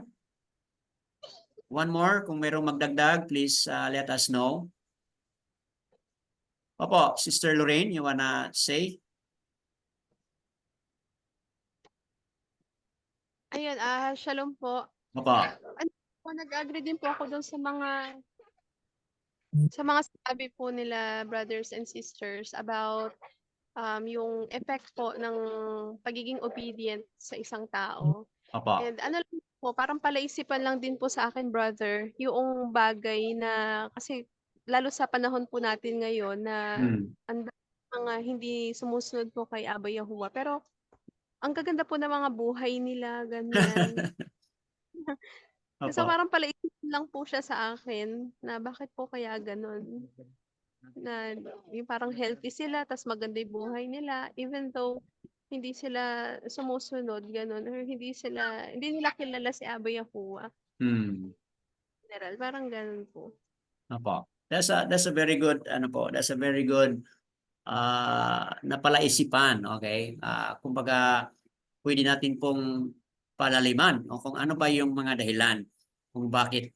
One more. Kung merong magdagdag, please let us know. Opo, Sister Lorraine, you wanna say? Ayun, shalom po. Opo. Nag-agree din po ako doon sa mga sinabi po nila brothers and sisters about yung effect po ng pagiging obedient sa isang tao. Opo. And ano lang po, parang palaisipan lang din po sa akin, brother, yung bagay na kasi lalo sa panahon po natin ngayon na ang daming mga hindi sumusunod po kay Abba Yahuwah. Pero ang gaganda po ng mga buhay nila, ganyan. So Opo. parang palaisipan lang po siya sa akin na bakit po kaya ganun. Na yung parang healthy sila, tas maganda yung buhay nila, even though hindi sila sumusunod, ganun, or hindi nila kilala si Abba Yahuwah. General, parang ganun po. Opo. That's a very good that's a very good napalaisipan, okay? Kumbaga pwede natin pong palaliman o kung ano ba yung mga dahilan kung bakit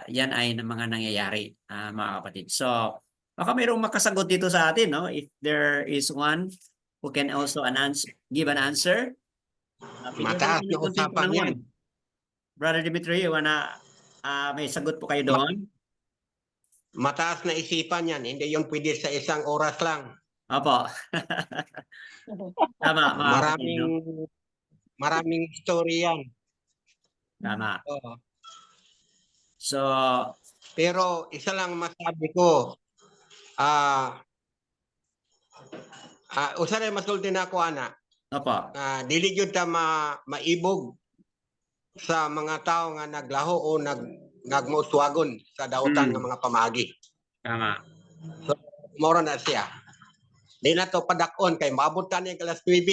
yan ay mga nangyayari, mga kapatid. So, baka mayroong makasagot dito sa atin, no? If there is one who can also give an answer. Mataas na usapan yan. Brother Dimitri, may sagot po kayo doon? Mataas na isipan yan. Hindi yung pwede sa isang oras lang. Opo. Tama, mga kapatid, no? Maraming story yan. Tama. Oo. So, Pero isa lang masabi ko, usa rin masulti na ako, ana. opo. Dili yun ta maibog sa mga tao nga naglaho o nagmuswagon sa dautan ng mga pamagi. Tama. So, mora na siya. Di na to padakon kay mabutan niya alas 9.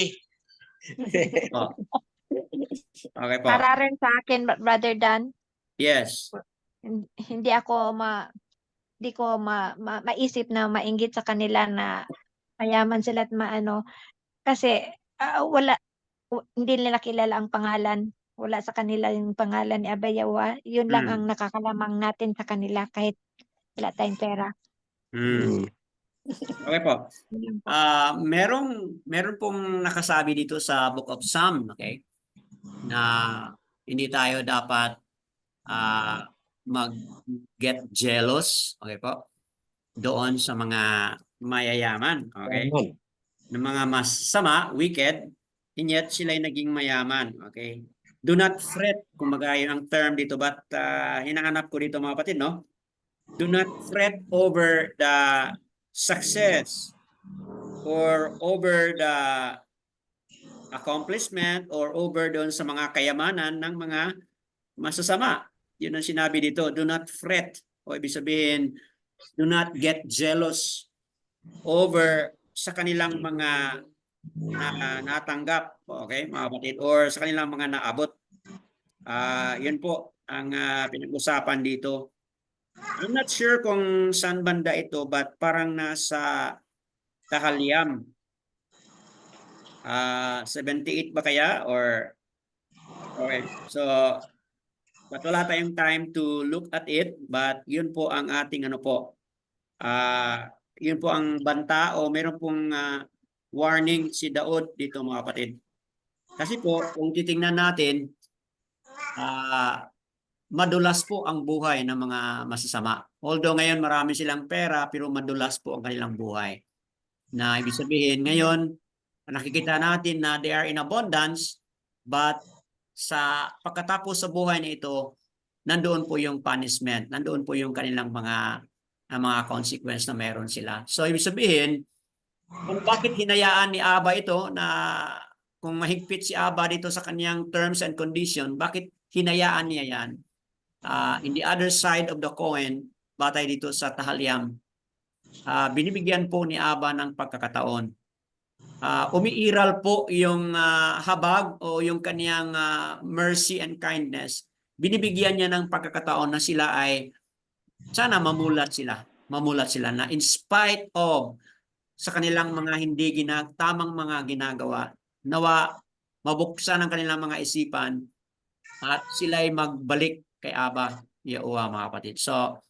Okay po. Para rin sa akin, Brother Dan, Yes. hindi ko maisip na mainggit sa kanila na mayaman sila at kasi hindi nila kilala ang pangalan. Wala sa kanila yung pangalan ni Abba Yahuwah. Yun lang ang nakakalamang natin sa kanila kahit wala tayong pera. Okay po. Yun lang po. Meron pong nakasabi dito sa Book of Psalm, okay? Na hindi tayo dapat mag-get jealous, okay po? Doon sa mga mayayaman, okay? Ng mga masama, wicked, and yet sila'y naging mayaman, okay? Do not fret, kumbaga yun ang term dito, but hinahanap ko dito mga kapatid, no? Do not fret over the success or over the accomplishment or over doon sa mga kayamanan ng mga masasama. Yun ang sinabi dito, do not fret. O ibig sabihin, do not get jealous over sa kanilang mga natanggap, okay, mga kapatid, or sa kanilang mga naabot. Yun po ang pinag-usapan dito. I'm not sure kung saan banda ito, but parang nasa Tahaliam. 78 ba kaya? Or okay, so but wala tayong time to look at it, but yun po ang ating yun po ang banta o meron pong warning si Daud dito mga kapatid. Kasi po, kung titingnan natin, madulas po ang buhay ng mga masasama. Although ngayon marami silang pera, pero madulas po ang kanilang buhay. Na ibig sabihin, ngayon, nakikita natin na they are in abundance, but sa pagkatapos sa buhay na ito, nandoon po yung punishment, nandoon po yung kanilang mga consequence na meron sila. So ibig sabihin, kung bakit hinayaan ni Abba ito na kung mahigpit si Abba dito sa kanyang terms and condition, bakit hinayaan niya yan? In the other side of the coin, batay dito sa Tahaliam, binibigyan po ni Abba ng pagkakataon. Umiiral po yung habag o yung kaniyang mercy and kindness. Binibigyan niya ng pagkakataon na sila ay sana mamulat sila na in spite of sa kanilang mga hindi tamang mga ginagawa, nawa mabuksan ang kanilang mga isipan at sila ay magbalik kay Abba Yahuwah, mga kapatid. So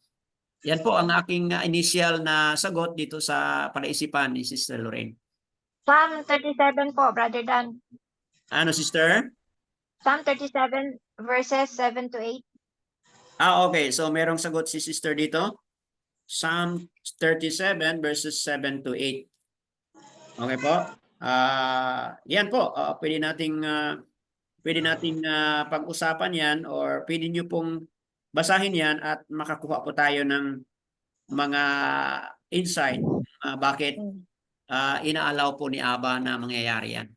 yan po ang aking initial na sagot dito sa palaisipan ni Sister Lorraine. Psalm 37 po, Brother Dan. Ano, Sister? Psalm 37 verses 7 to 8. Okay. So merong sagot si sister dito. Psalm 37 verses 7 to 8. Okay po. Yan po. Pwede nating pag-usapan yan or pwede nyo pong basahin yan at makakuha po tayo ng mga insight bakit inaalaw po ni Aba na mangyayari yan.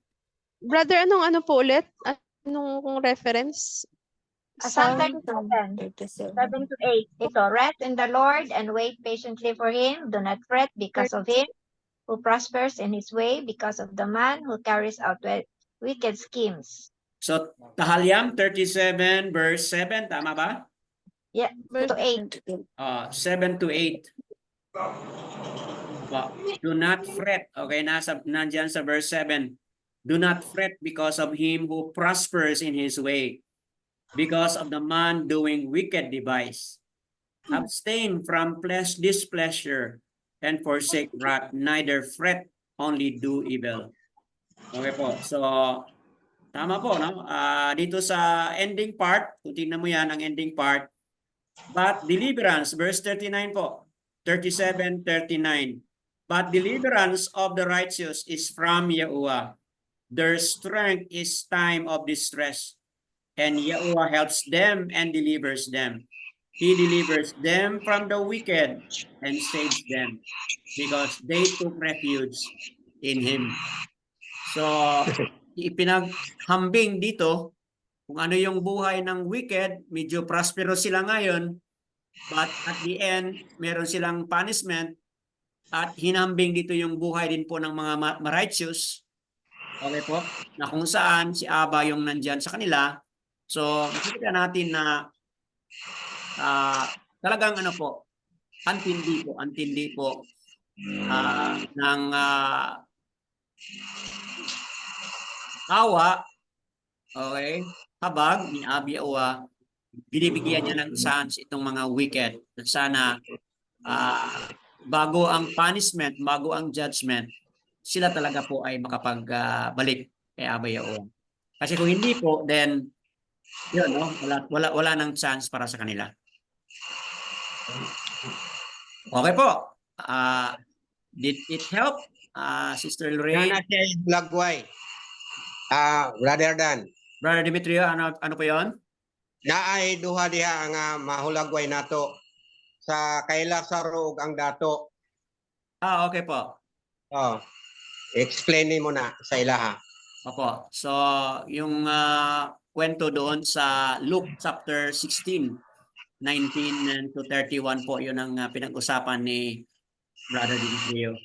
Brother, ano po ulit? Anong reference? Psalm 37, 7 to 8. Ito, rest in the Lord and wait patiently for Him. Do not fret because of him who prospers in his way, because of the man who carries out wicked schemes. So, Tahalyam 37 verse 7, tama ba? Yeah, to 8. 7 to 8. Do not fret. Okay, nandyan sa verse 7. Do not fret because of him who prospers in his way, because of the man doing wicked device. Abstain from displeasure and forsake wrath, neither fret, only do evil. Okay po. So, tama po, no? Dito sa ending part, kung tingnan mo yan, ang ending part, but deliverance, verse 39 po, 37, 39. But deliverance of the righteous is from Yahuwah. Their strength is time of distress, and Yahuwah helps them and delivers them. He delivers them from the wicked and saves them, because they took refuge in Him. So, ipinaghambing dito kung ano yung buhay ng wicked, medyo prosperous sila ngayon, but at the end, meron silang punishment, at hinambing dito yung buhay din po ng mga righteous. Okay po? Na kung saan si Aba yung nandyan sa kanila. So, makikita natin na talagang ano po, antindi po ng awa, okay, habag ni Yahuwah, binibigyan niya ng chance itong mga wicked. Sana bago ang punishment, bago ang judgment, sila talaga po ay makapagbalik kay Yahuwah. Kasi kung hindi po, then yun, no? Wala nang chance para sa kanila. Okay po. Did it help, Sister Lorraine? Lagway. Brother Dan. Brother Demetrio, ano po yun? Naay duha diha nga mahulagway nato sa kay Lazaro ug ang dato. Okay po. Explain mo na sa ilaha. Opo. So, yung kwento doon sa Luke chapter 16, 19 to 31 po, yun ang pinag-usapan ni Brother Demetrio.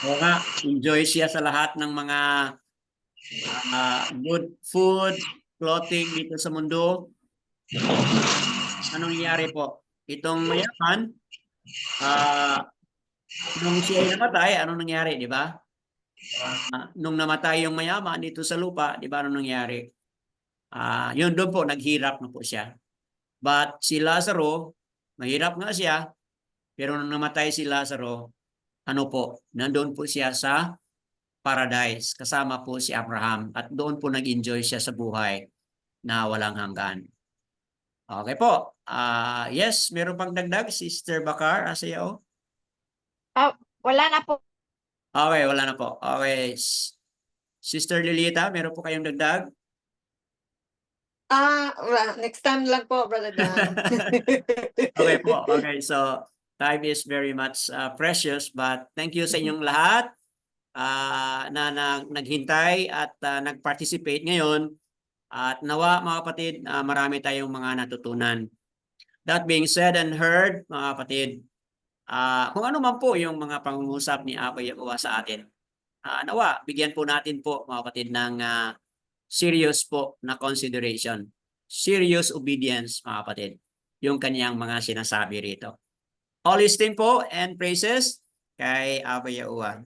O nga, enjoy siya sa lahat ng mga good food, clothing dito sa mundo. Anong nangyari po? Itong mayaman, nung siya ay namatay, anong nangyari, di ba? Nung namatay yung mayaman dito sa lupa, di ba anong nangyari? Yun doon po, naghirap na po siya. But si Lazaro, mahirap nga siya, pero nung namatay si Lazaro, ano po, nandun po siya sa paradise, kasama po si Abraham, at doon po nag-enjoy siya sa buhay na walang hanggan. Okay po. Yes, meron pang dagdag, Sister Bakar, Asayaw? Wala na po. Okay, wala na po. Okay. Sister Lilita, meron po kayong dagdag? Next time lang po, Brother Dan. Okay po. Okay, so time is very much precious, but thank you sa inyong lahat na naghintay at nag-participate ngayon. At nawa mga kapatid, marami tayong mga natutunan. That being said and heard, mga kapatid, kung ano man po yung mga pangungusap ni Aba Yahuwah sa atin, nawa, bigyan po natin po mga kapatid ng serious po na consideration. Serious obedience mga kapatid, yung kanyang mga sinasabi rito. All esteem po and praises kay Aba Yahuwah.